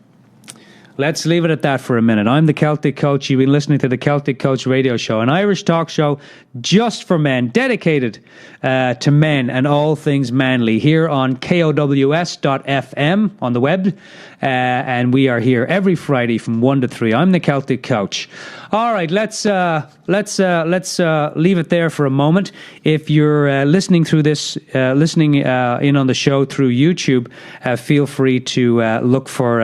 Let's leave it at that for a minute. I'm the Celtic Coach. You've been listening to the Celtic Coach radio show, an Irish talk show just for men, dedicated to men and all things manly, here on KOWS.FM on the web. And we are here every Friday from 1 to 3. I'm the Celtic Coach. All right, let's leave it there for a moment. If you're listening through this, listening in on the show through YouTube, feel free to look for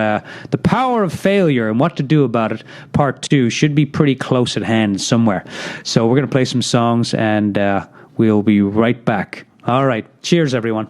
The Power of Failure and What to Do About It. Part 2 should be pretty close at hand somewhere. So we're going to play some songs and we'll be right back. All right, cheers, everyone.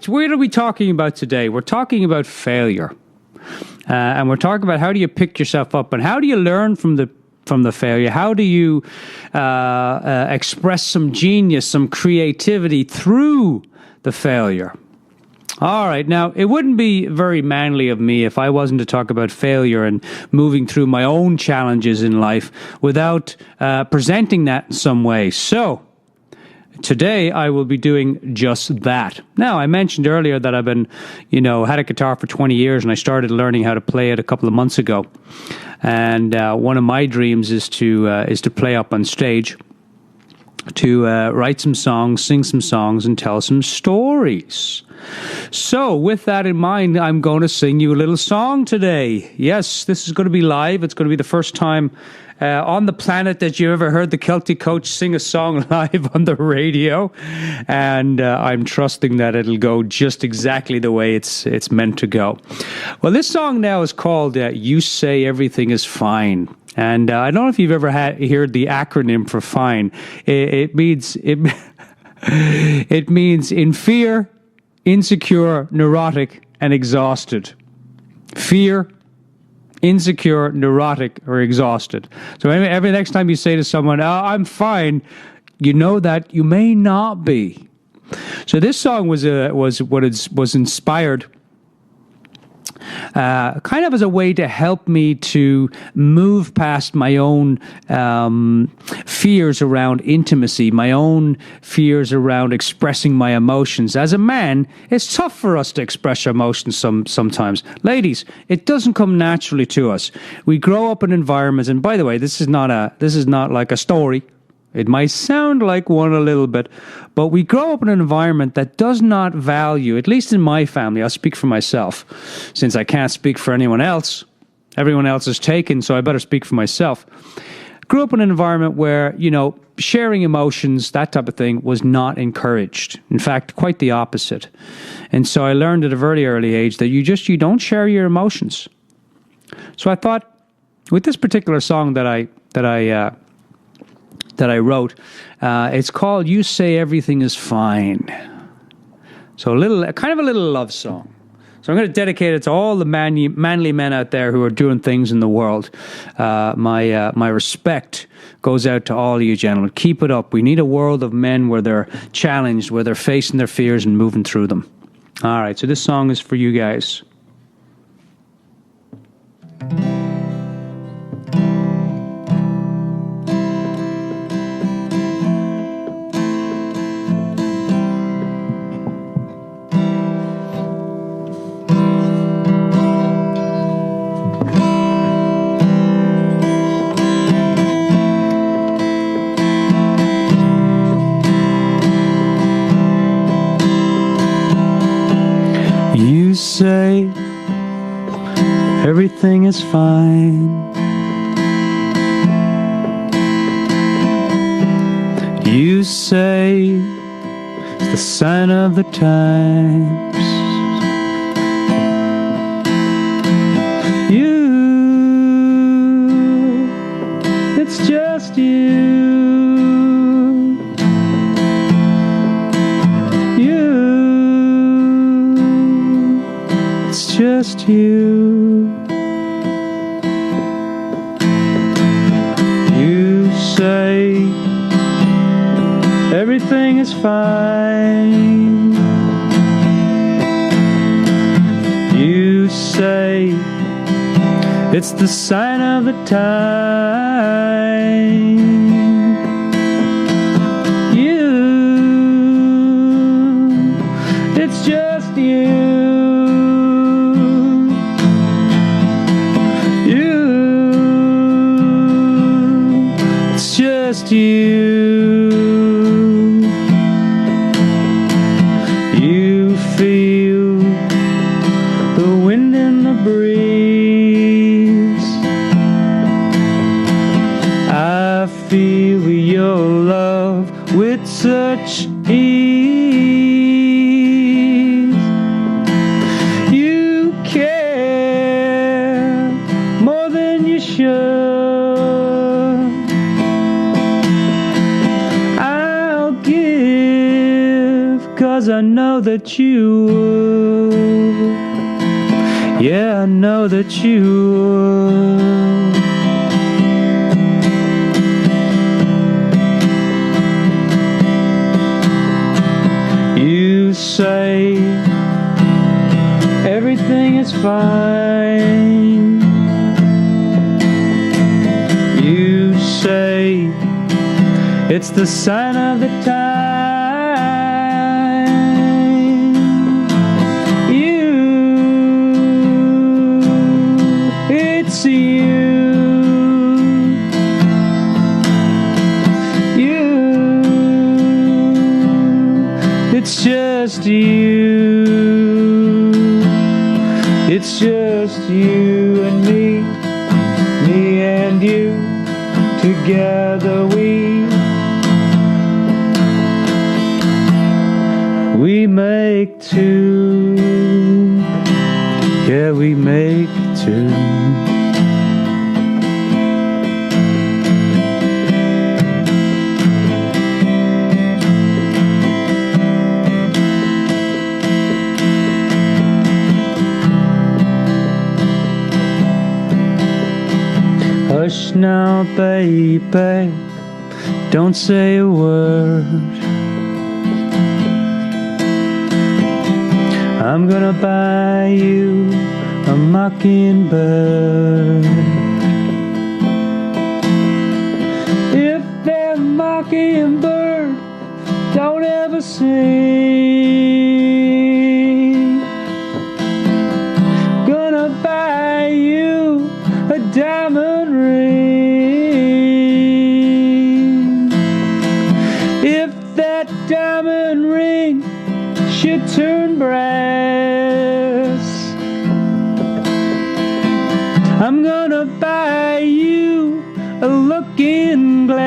What are we talking about today? We're talking about failure. And we're talking about how do you pick yourself up and how do you learn from the failure? How do you express some genius, some creativity through the failure? All right. Now, it wouldn't be very manly of me if I wasn't to talk about failure and moving through my own challenges in life without presenting that in some way. So, today, I will be doing just that. Now, I mentioned earlier that I've been, had a guitar for 20 years, and I started learning how to play it a couple of months ago. And one of my dreams is to play up on stage, to write some songs, sing some songs, and tell some stories. So, with that in mind, I'm going to sing you a little song today. Yes, this is going to be live. It's going to be the first time on the planet that you ever heard the Celtic Coach sing a song live on the radio, and I'm trusting that it'll go just exactly the way it's meant to go. Well, this song now is called "You Say Everything Is Fine," and I don't know if you've ever heard the acronym for FINE. It means it means in fear, insecure, neurotic, and exhausted. Fear, insecure, neurotic, or exhausted. So every next time you say to someone, "Oh, I'm fine," you know that you may not be. So this song was inspired kind of as a way to help me to move past my own fears around intimacy, my own fears around expressing my emotions. As a man, it's tough for us to express our emotions sometimes. Ladies, it doesn't come naturally to us. We grow up in environments, and by the way, this is not like a story. It might sound like one a little bit, but we grow up in an environment that does not value, at least in my family, I'll speak for myself, since I can't speak for anyone else. Everyone else is taken, so I better speak for myself. Grew up in an environment where, sharing emotions, that type of thing, was not encouraged. In fact, quite the opposite. And so I learned at a very early age that you don't share your emotions. So I thought, with this particular song that I wrote, it's called "You Say Everything Is Fine." So a little love song. So I'm going to dedicate it to all the manly men out there who are doing things in the world. My respect goes out to all of you gentlemen. Keep it up. We need a world of men where they're challenged, where they're facing their fears and moving through them. All right, so this song is for you guys. You say everything is fine. You say it's the sign of the times. It's just you. Just you. You say everything is fine. You say it's the sign of the time. It's just you. Just you. You feel the wind and the breeze. I feel your love with such ease. You care more than you should. 'Cause I know that you would. Yeah, I know that you would. You say everything is fine. You say it's the sign of the time. It's just you. It's just you and me and you. Together we make two. Yeah, we make two. Hush now, baby, don't say a word. I'm gonna buy you a mockingbird. If that mockingbird don't ever sing, gonna buy you a diamond ring. If that diamond ring should turn brass, I'm gonna buy you a looking glass.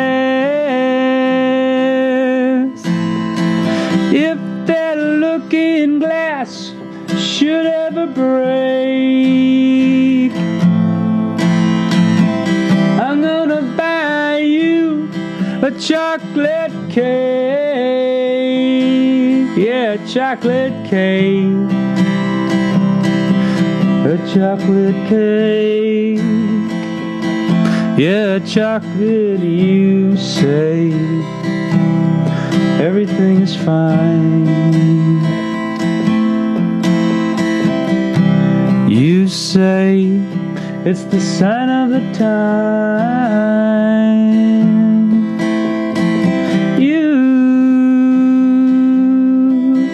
If that looking glass should ever break, I'm gonna buy you a chocolate cake. Yeah, chocolate cake. A chocolate cake. Yeah, chocolate, you say everything is fine. You say it's the sign of the time.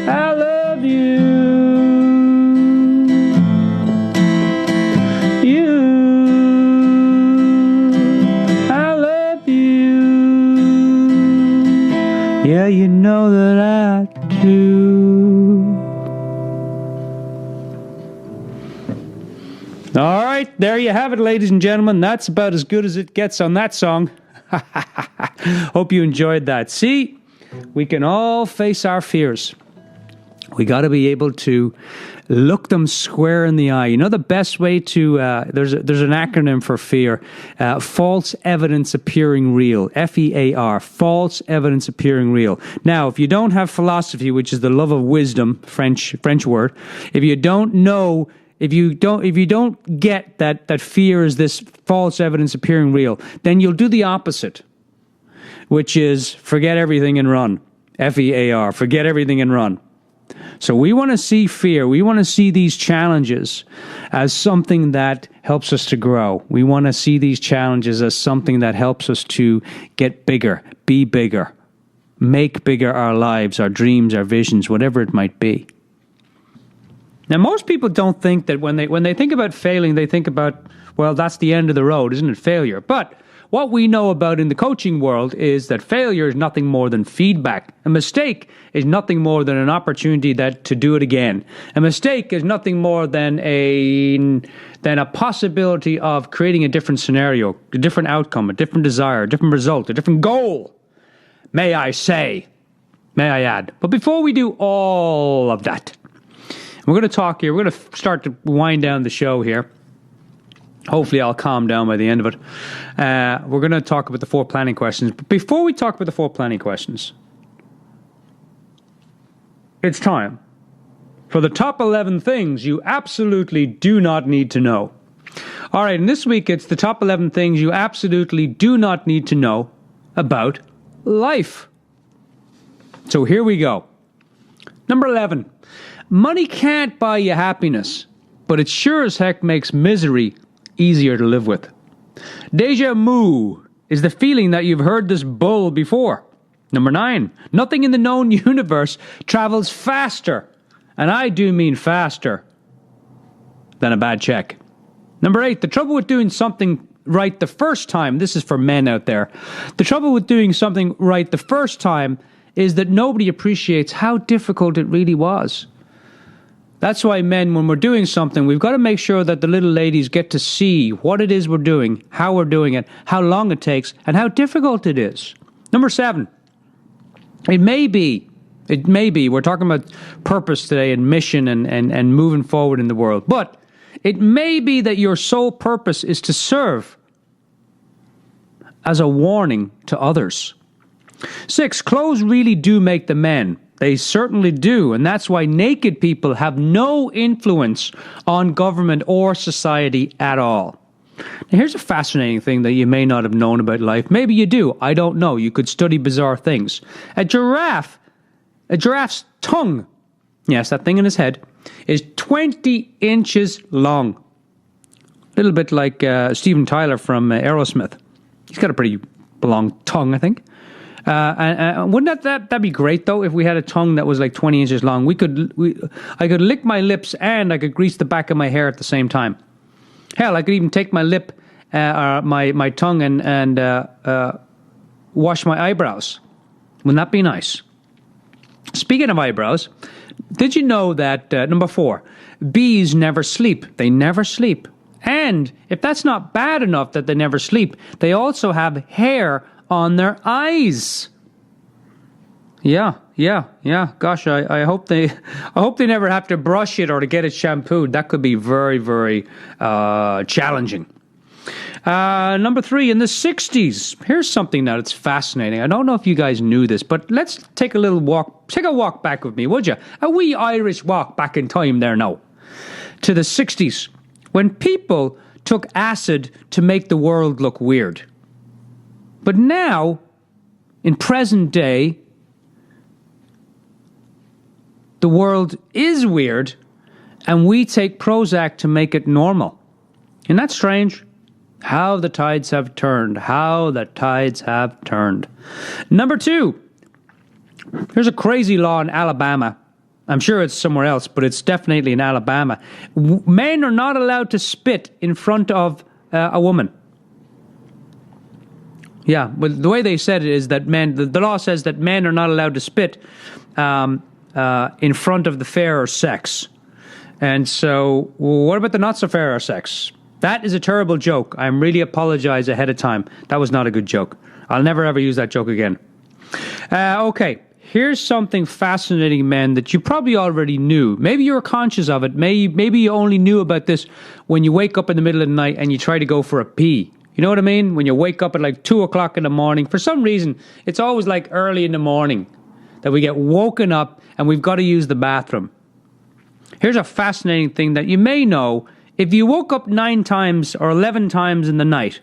I love you. I love you. Yeah, you know that I do. All right, there you have it, ladies and gentlemen. That's about as good as it gets on that song. Hope you enjoyed that. See, we can all face our fears. We got to be able to look them square in the eye. You know, the best way to, there's an acronym for fear, false evidence appearing real, FEAR, false evidence appearing real. Now, if you don't have philosophy, which is the love of wisdom, French word, if you don't know, if you don't get that fear is this false evidence appearing real, then you'll do the opposite, which is forget everything and run. FEAR, forget everything and run. So we want to see fear. We want to see these challenges as something that helps us to grow. We want to see these challenges as something that helps us to get bigger, be bigger, make bigger our lives, our dreams, our visions, whatever it might be. Now, most people don't think that when they think about failing, they think about, well, that's the end of the road, isn't it? Failure. But what we know about in the coaching world is that failure is nothing more than feedback. A mistake is nothing more than an opportunity to do it again. A mistake is nothing more than a possibility of creating a different scenario, a different outcome, a different desire, a different result, a different goal. May I add. But before we do all of that, we're going to talk here. We're going to start to wind down the show here. Hopefully I'll calm down by the end of it. We're going to talk about the 4 planning questions. But before we talk about the 4 planning questions, it's time for the top 11 things you absolutely do not need to know. All right, and this week it's the top 11 things you absolutely do not need to know about life. So here we go. Number 11. Money can't buy you happiness, but it sure as heck makes misery easier to live with. Deja vu is the feeling that you've heard this bull before. Number 9, nothing in the known universe travels faster, and I do mean faster, than a bad check. Number 8, the trouble with doing something right the first time, this is for men out there, the trouble with doing something right the first time is that nobody appreciates how difficult it really was. That's why men, when we're doing something, we've got to make sure that the little ladies get to see what it is we're doing, how we're doing it, how long it takes, and how difficult it is. Number 7, it may be, we're talking about purpose today and mission and moving forward in the world, but it may be that your sole purpose is to serve as a warning to others. 6, clothes really do make the men. They certainly do, and that's why naked people have no influence on government or society at all. Now, here's a fascinating thing that you may not have known about life. Maybe you do. I don't know. You could study bizarre thiraffe's tongue, yes, that thing in his head, is 20 inches long. A little bit like Steven Tyler from Aerosmith. He's got a pretty long tongue, I think. And wouldn't that'd be great though if we had a tongue that was like 20 inches long? I could lick my lips and I could grease the back of my hair at the same time. Hell, I could even take my lip, or my tongue, and wash my eyebrows. Wouldn't that be nice? Speaking of eyebrows, did you know that number 4, bees never sleep? They never sleep. And if that's not bad enough that they never sleep, they also have hair on their eyes. Yeah. Gosh, I hope they never have to brush it or to get it shampooed. That could be very, very challenging. Number 3, in the 60s. Here's something now that's fascinating. I don't know if you guys knew this, but let's take a walk back with me, would you? A wee Irish walk back in time there now. To the 60s. When people took acid to make the world look weird. But now, in present day, the world is weird, and we take Prozac to make it normal. Isn't that strange? How the tides have turned. How the tides have turned. Number 2, here's a crazy law in Alabama. I'm sure it's somewhere else, but it's definitely in Alabama. Men are not allowed to spit in front of a woman. Yeah, but the way they said it is that the law says that men are not allowed to spit in front of the fairer sex. And so, what about the not so fairer sex? That is a terrible joke. I really apologize ahead of time. That was not a good joke. I'll never ever use that joke again. Okay. Here's something fascinating, men, that you probably already knew. Maybe you were conscious of it. Maybe you only knew about this when you wake up in the middle of the night and you try to go for a pee. You know what I mean? When you wake up at like 2 o'clock in the morning. For some reason, it's always like early in the morning that we get woken up and we've got to use the bathroom. Here's a fascinating thing that you may know. If you woke up 9 times or 11 times in the night,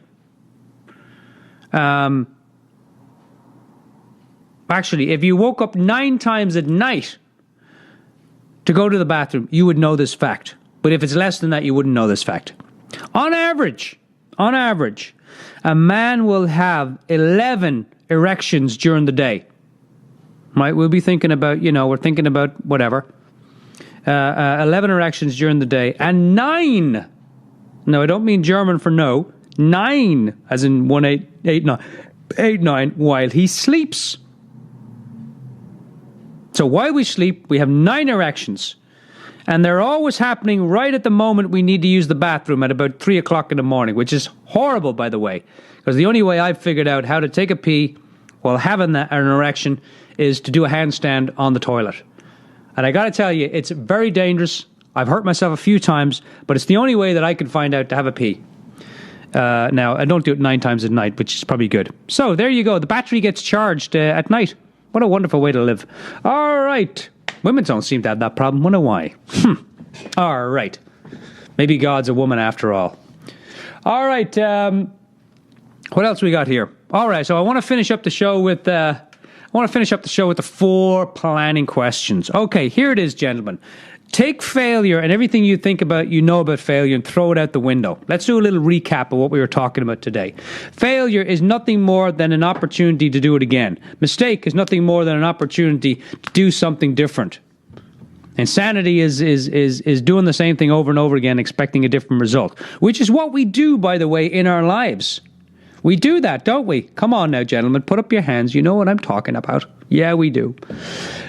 actually, if you woke up 9 times at night to go to the bathroom, you would know this fact. But if it's less than that, you wouldn't know this fact. On average, a man will have 11 erections during the day. Right? We'll be thinking about, we're thinking about whatever. 11 erections during the day. And 9, no, I don't mean German for no, 9, as in 1, 8, 8, 9, 8, 9, while he sleeps. So while we sleep, we have 9 erections. And they're always happening right at the moment we need to use the bathroom at about 3 o'clock in the morning, which is horrible, by the way. Because the only way I've figured out how to take a pee while having an erection is to do a handstand on the toilet. And I got to tell you, it's very dangerous. I've hurt myself a few times, but it's the only way that I can find out to have a pee. Now, I don't do it 9 times at night, which is probably good. So there you go. The battery gets charged at night. What a wonderful way to live. All right. Women don't seem to have that problem. Wonder why. All right. Maybe God's a woman after all. All right. What else we got here? All right. So I want to finish up the show with the 4 planning questions. Okay. Here it is, gentlemen. Take failure and everything you think about, about failure, and throw it out the window. Let's do a little recap of what we were talking about today. Failure is nothing more than an opportunity to do it again. Mistake is nothing more than an opportunity to do something different. Insanity is doing the same thing over and over again, expecting a different result, which is what we do, by the way, in our lives. We do that, don't we? Come on now, gentlemen, put up your hands. You know what I'm talking about. Yeah, we do.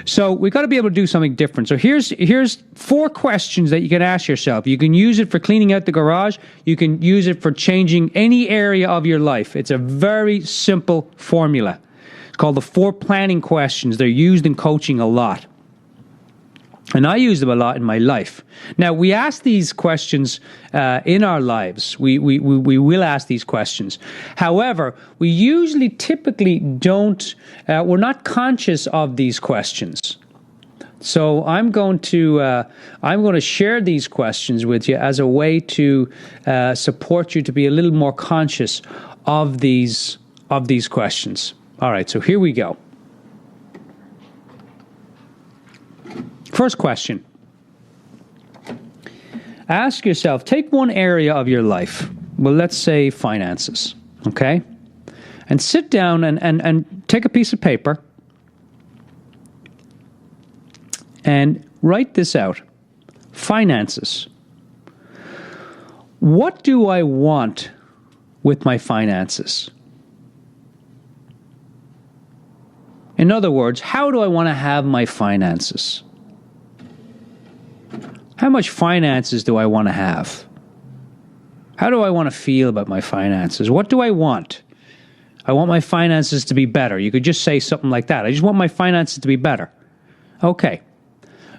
So we've got to be able to do something different. So here's 4 questions that you can ask yourself. You can use it for cleaning out the garage. You can use it for changing any area of your life. It's a very simple formula. It's called the 4 planning questions. They're used in coaching a lot. And I use them a lot in my life. Now, we ask these questions in our lives. We will ask these questions. However, we usually typically don't, we're not conscious of these questions. So I'm going to share these questions with you as a way to support you to be a little more conscious of these questions. All right, so here we go. First question. ask yourself, take one area of your life. Well, let's say finances, okay? And sit down and take a piece of paper and write this out. Finances. What do I want with my finances? In other words, how do I want to have my finances? How much finances do I want to have? How do I want to feel about my finances? What do I want? I want my finances to be better. You could just say something like that. I just want my finances to be better. Okay.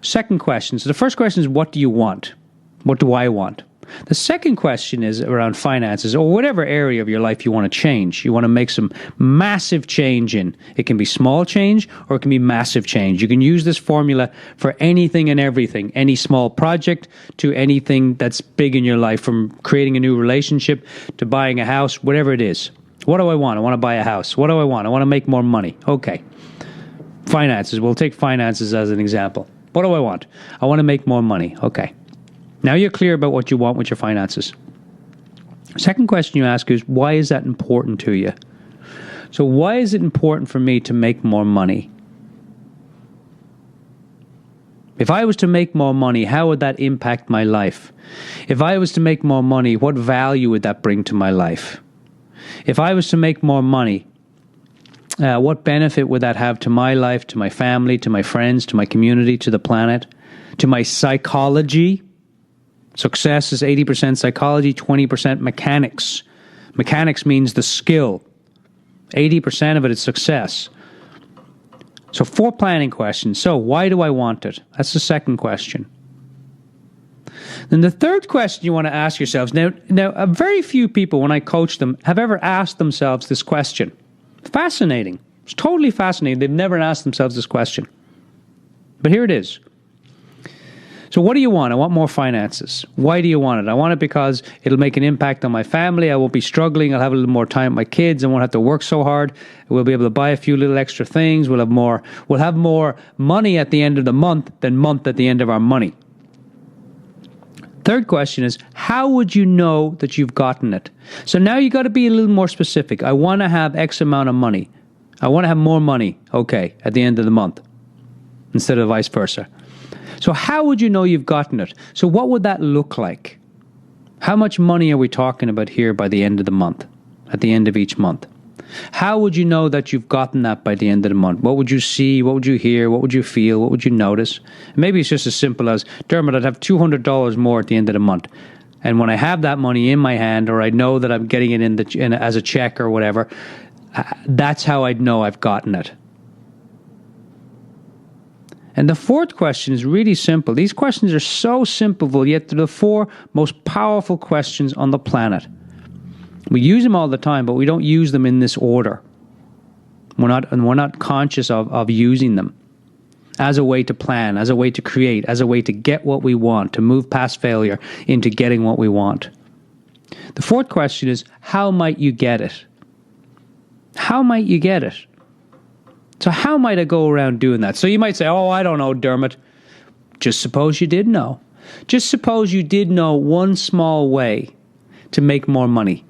Second question. So the first question is, what do you want? What do I want? The second question is around finances, or whatever area of your life you want to change. You want to make some massive change in. It can be small change or it can be massive change. You can use this formula for anything and everything, any small project to anything that's big in your life, from creating a new relationship to buying a house, whatever it is. What do I want? I want to buy a house. What do I want? I want to make more money. Okay. Finances. We'll take finances as an example. What do I want? I want to make more money. Okay. Now you're clear about what you want with your finances. Second question you ask is, why is that important to you? So why is it important for me to make more money? If I was to make more money, how would that impact my life? If I was to make more money, what value would that bring to my life? If I was to make more money, what benefit would that have to my life, to my family, to my friends, to my community, to the planet, to my psychology? Success is 80% psychology, 20% mechanics. Mechanics means the skill. 80% of it is success. So 4 planning questions. So why do I want it? That's the second question. Then the third question you want to ask yourselves, now very few people, when I coach them, have ever asked themselves this question. Fascinating. It's totally fascinating. They've never asked themselves this question. But here it is. So what do you want? I want more finances. Why do you want it? I want it because it'll make an impact on my family. I won't be struggling. I'll have a little more time with my kids. I won't have to work so hard. We'll be able to buy a few little extra things. We'll have more money at the end of the month than month at the end of our money. Third question is, how would you know that you've gotten it? So now you got to be a little more specific. I want to have X amount of money. I want to have more money, okay, at the end of the month, instead of vice versa. So how would you know you've gotten it? So what would that look like? How much money are we talking about here by the end of the month, at the end of each month? How would you know that you've gotten that by the end of the month? What would you see? What would you hear? What would you feel? What would you notice? Maybe it's just as simple as, Dermot, I'd have $200 more at the end of the month. And when I have that money in my hand, or I know that I'm getting it as a check or whatever, that's how I'd know I've gotten it. And the fourth question is really simple. These questions are so simple, yet they're the 4 most powerful questions on the planet. We use them all the time, but we don't use them in this order. We're not conscious of using them as a way to plan, as a way to create, as a way to get what we want, to move past failure into getting what we want. The fourth question is, how might you get it? How might you get it? So how might I go around doing that? So you might say, oh, I don't know, Dermot. Just suppose you did know. Just suppose you did know one small way to make more money.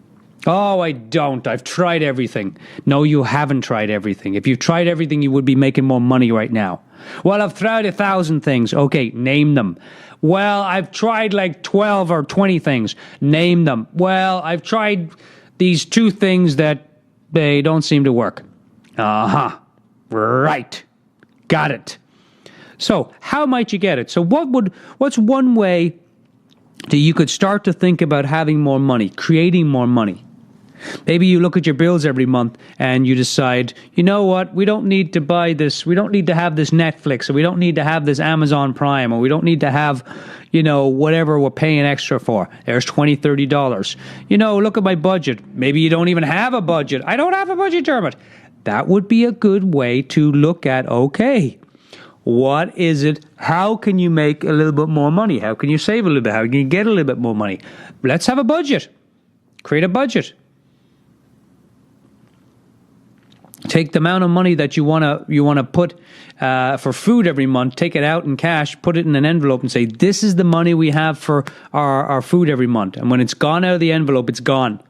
Oh, I don't. I've tried everything. No, you haven't tried everything. If you've tried everything, you would be making more money right now. Well, I've tried 1,000 things. Okay, name them. Well, I've tried like 12 or 20 things. Name them. Well, I've tried these 2 things that they don't seem to work. Uh-huh. Right. Got it. So, how might you get it? So, what's one way that you could start to think about having more money, creating more money? Maybe you look at your bills every month and you decide, you know what, we don't need to buy this, we don't need to have this Netflix, or we don't need to have this Amazon Prime, or we don't need to have, whatever we're paying extra for. There's $20, $30. Look at my budget. Maybe you don't even have a budget. I don't have a budget, Dermot. That would be a good way to look at, okay, what is it? How can you make a little bit more money? How can you save a little bit? How can you get a little bit more money? Let's have a budget. Create a budget. Take the amount of money that you wanna put for food every month, take it out in cash, put it in an envelope and say, this is the money we have for our food every month. And when it's gone out of the envelope, it's gone.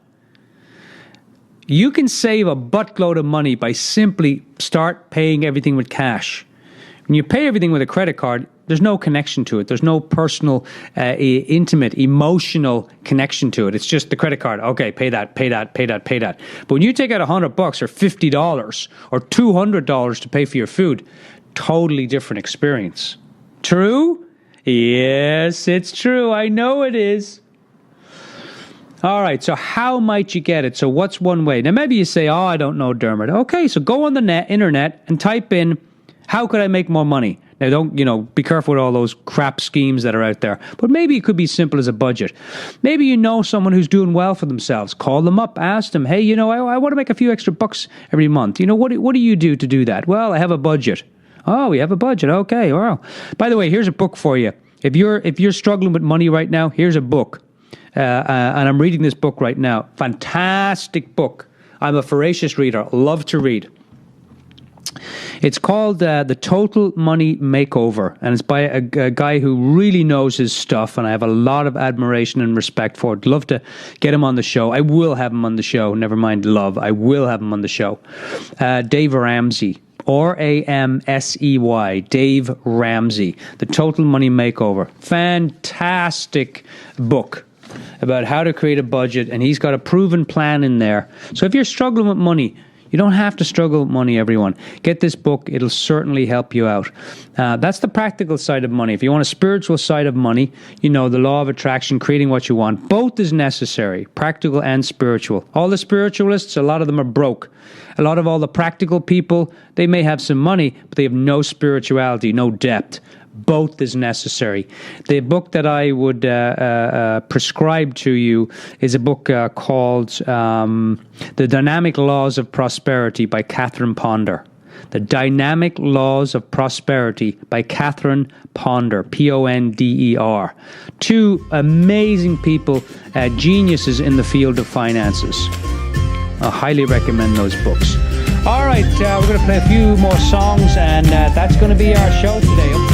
You can save a buttload of money by simply start paying everything with cash. When you pay everything with a credit card, there's no connection to it. There's no personal, intimate, emotional connection to it. It's just the credit card. Okay, pay that. But when you take out $100 or $50 or $200 to pay for your food, totally different experience. True? Yes, it's true. I know it is. All right, so how might you get it? So what's one way? Now, maybe you say, I don't know, Dermot. Okay, so go on the internet and type in, how could I make more money? Now, don't, be careful with all those crap schemes that are out there. But maybe it could be simple as a budget. Maybe you know someone who's doing well for themselves. Call them up, ask them, hey, I want to make a few extra bucks every month. What do you do to do that? Well, I have a budget. Oh, we have a budget. Okay, well. By the way, here's a book for you. If you're struggling with money right now, here's a book. And I'm reading this book right now. Fantastic book. I'm a voracious reader. Love to read. It's called The Total Money Makeover, and it's by a guy who really knows his stuff, and I have a lot of admiration and respect for it. I'd love to get him on the show. I will have him on the show. Never mind love. I will have him on the show. Dave Ramsey. Ramsey. Dave Ramsey. The Total Money Makeover. Fantastic book about how to create a budget, and he's got a proven plan in there. So if you're struggling with money, you don't have to struggle with money, everyone. Get this book. It'll certainly help you out. That's the practical side of money. If you want a spiritual side of money, the law of attraction, creating what you want, both is necessary, practical and spiritual. All the spiritualists, a lot of them are broke. A lot of all the practical people, they may have some money, but they have no spirituality, no depth. Both is necessary. The book that I would prescribe to you is a book called The Dynamic Laws of Prosperity by Catherine Ponder. The Dynamic Laws of Prosperity by Catherine Ponder, Ponder. Two amazing people, geniuses in the field of finances. I highly recommend those books. All right, we're going to play a few more songs, and that's going to be our show today.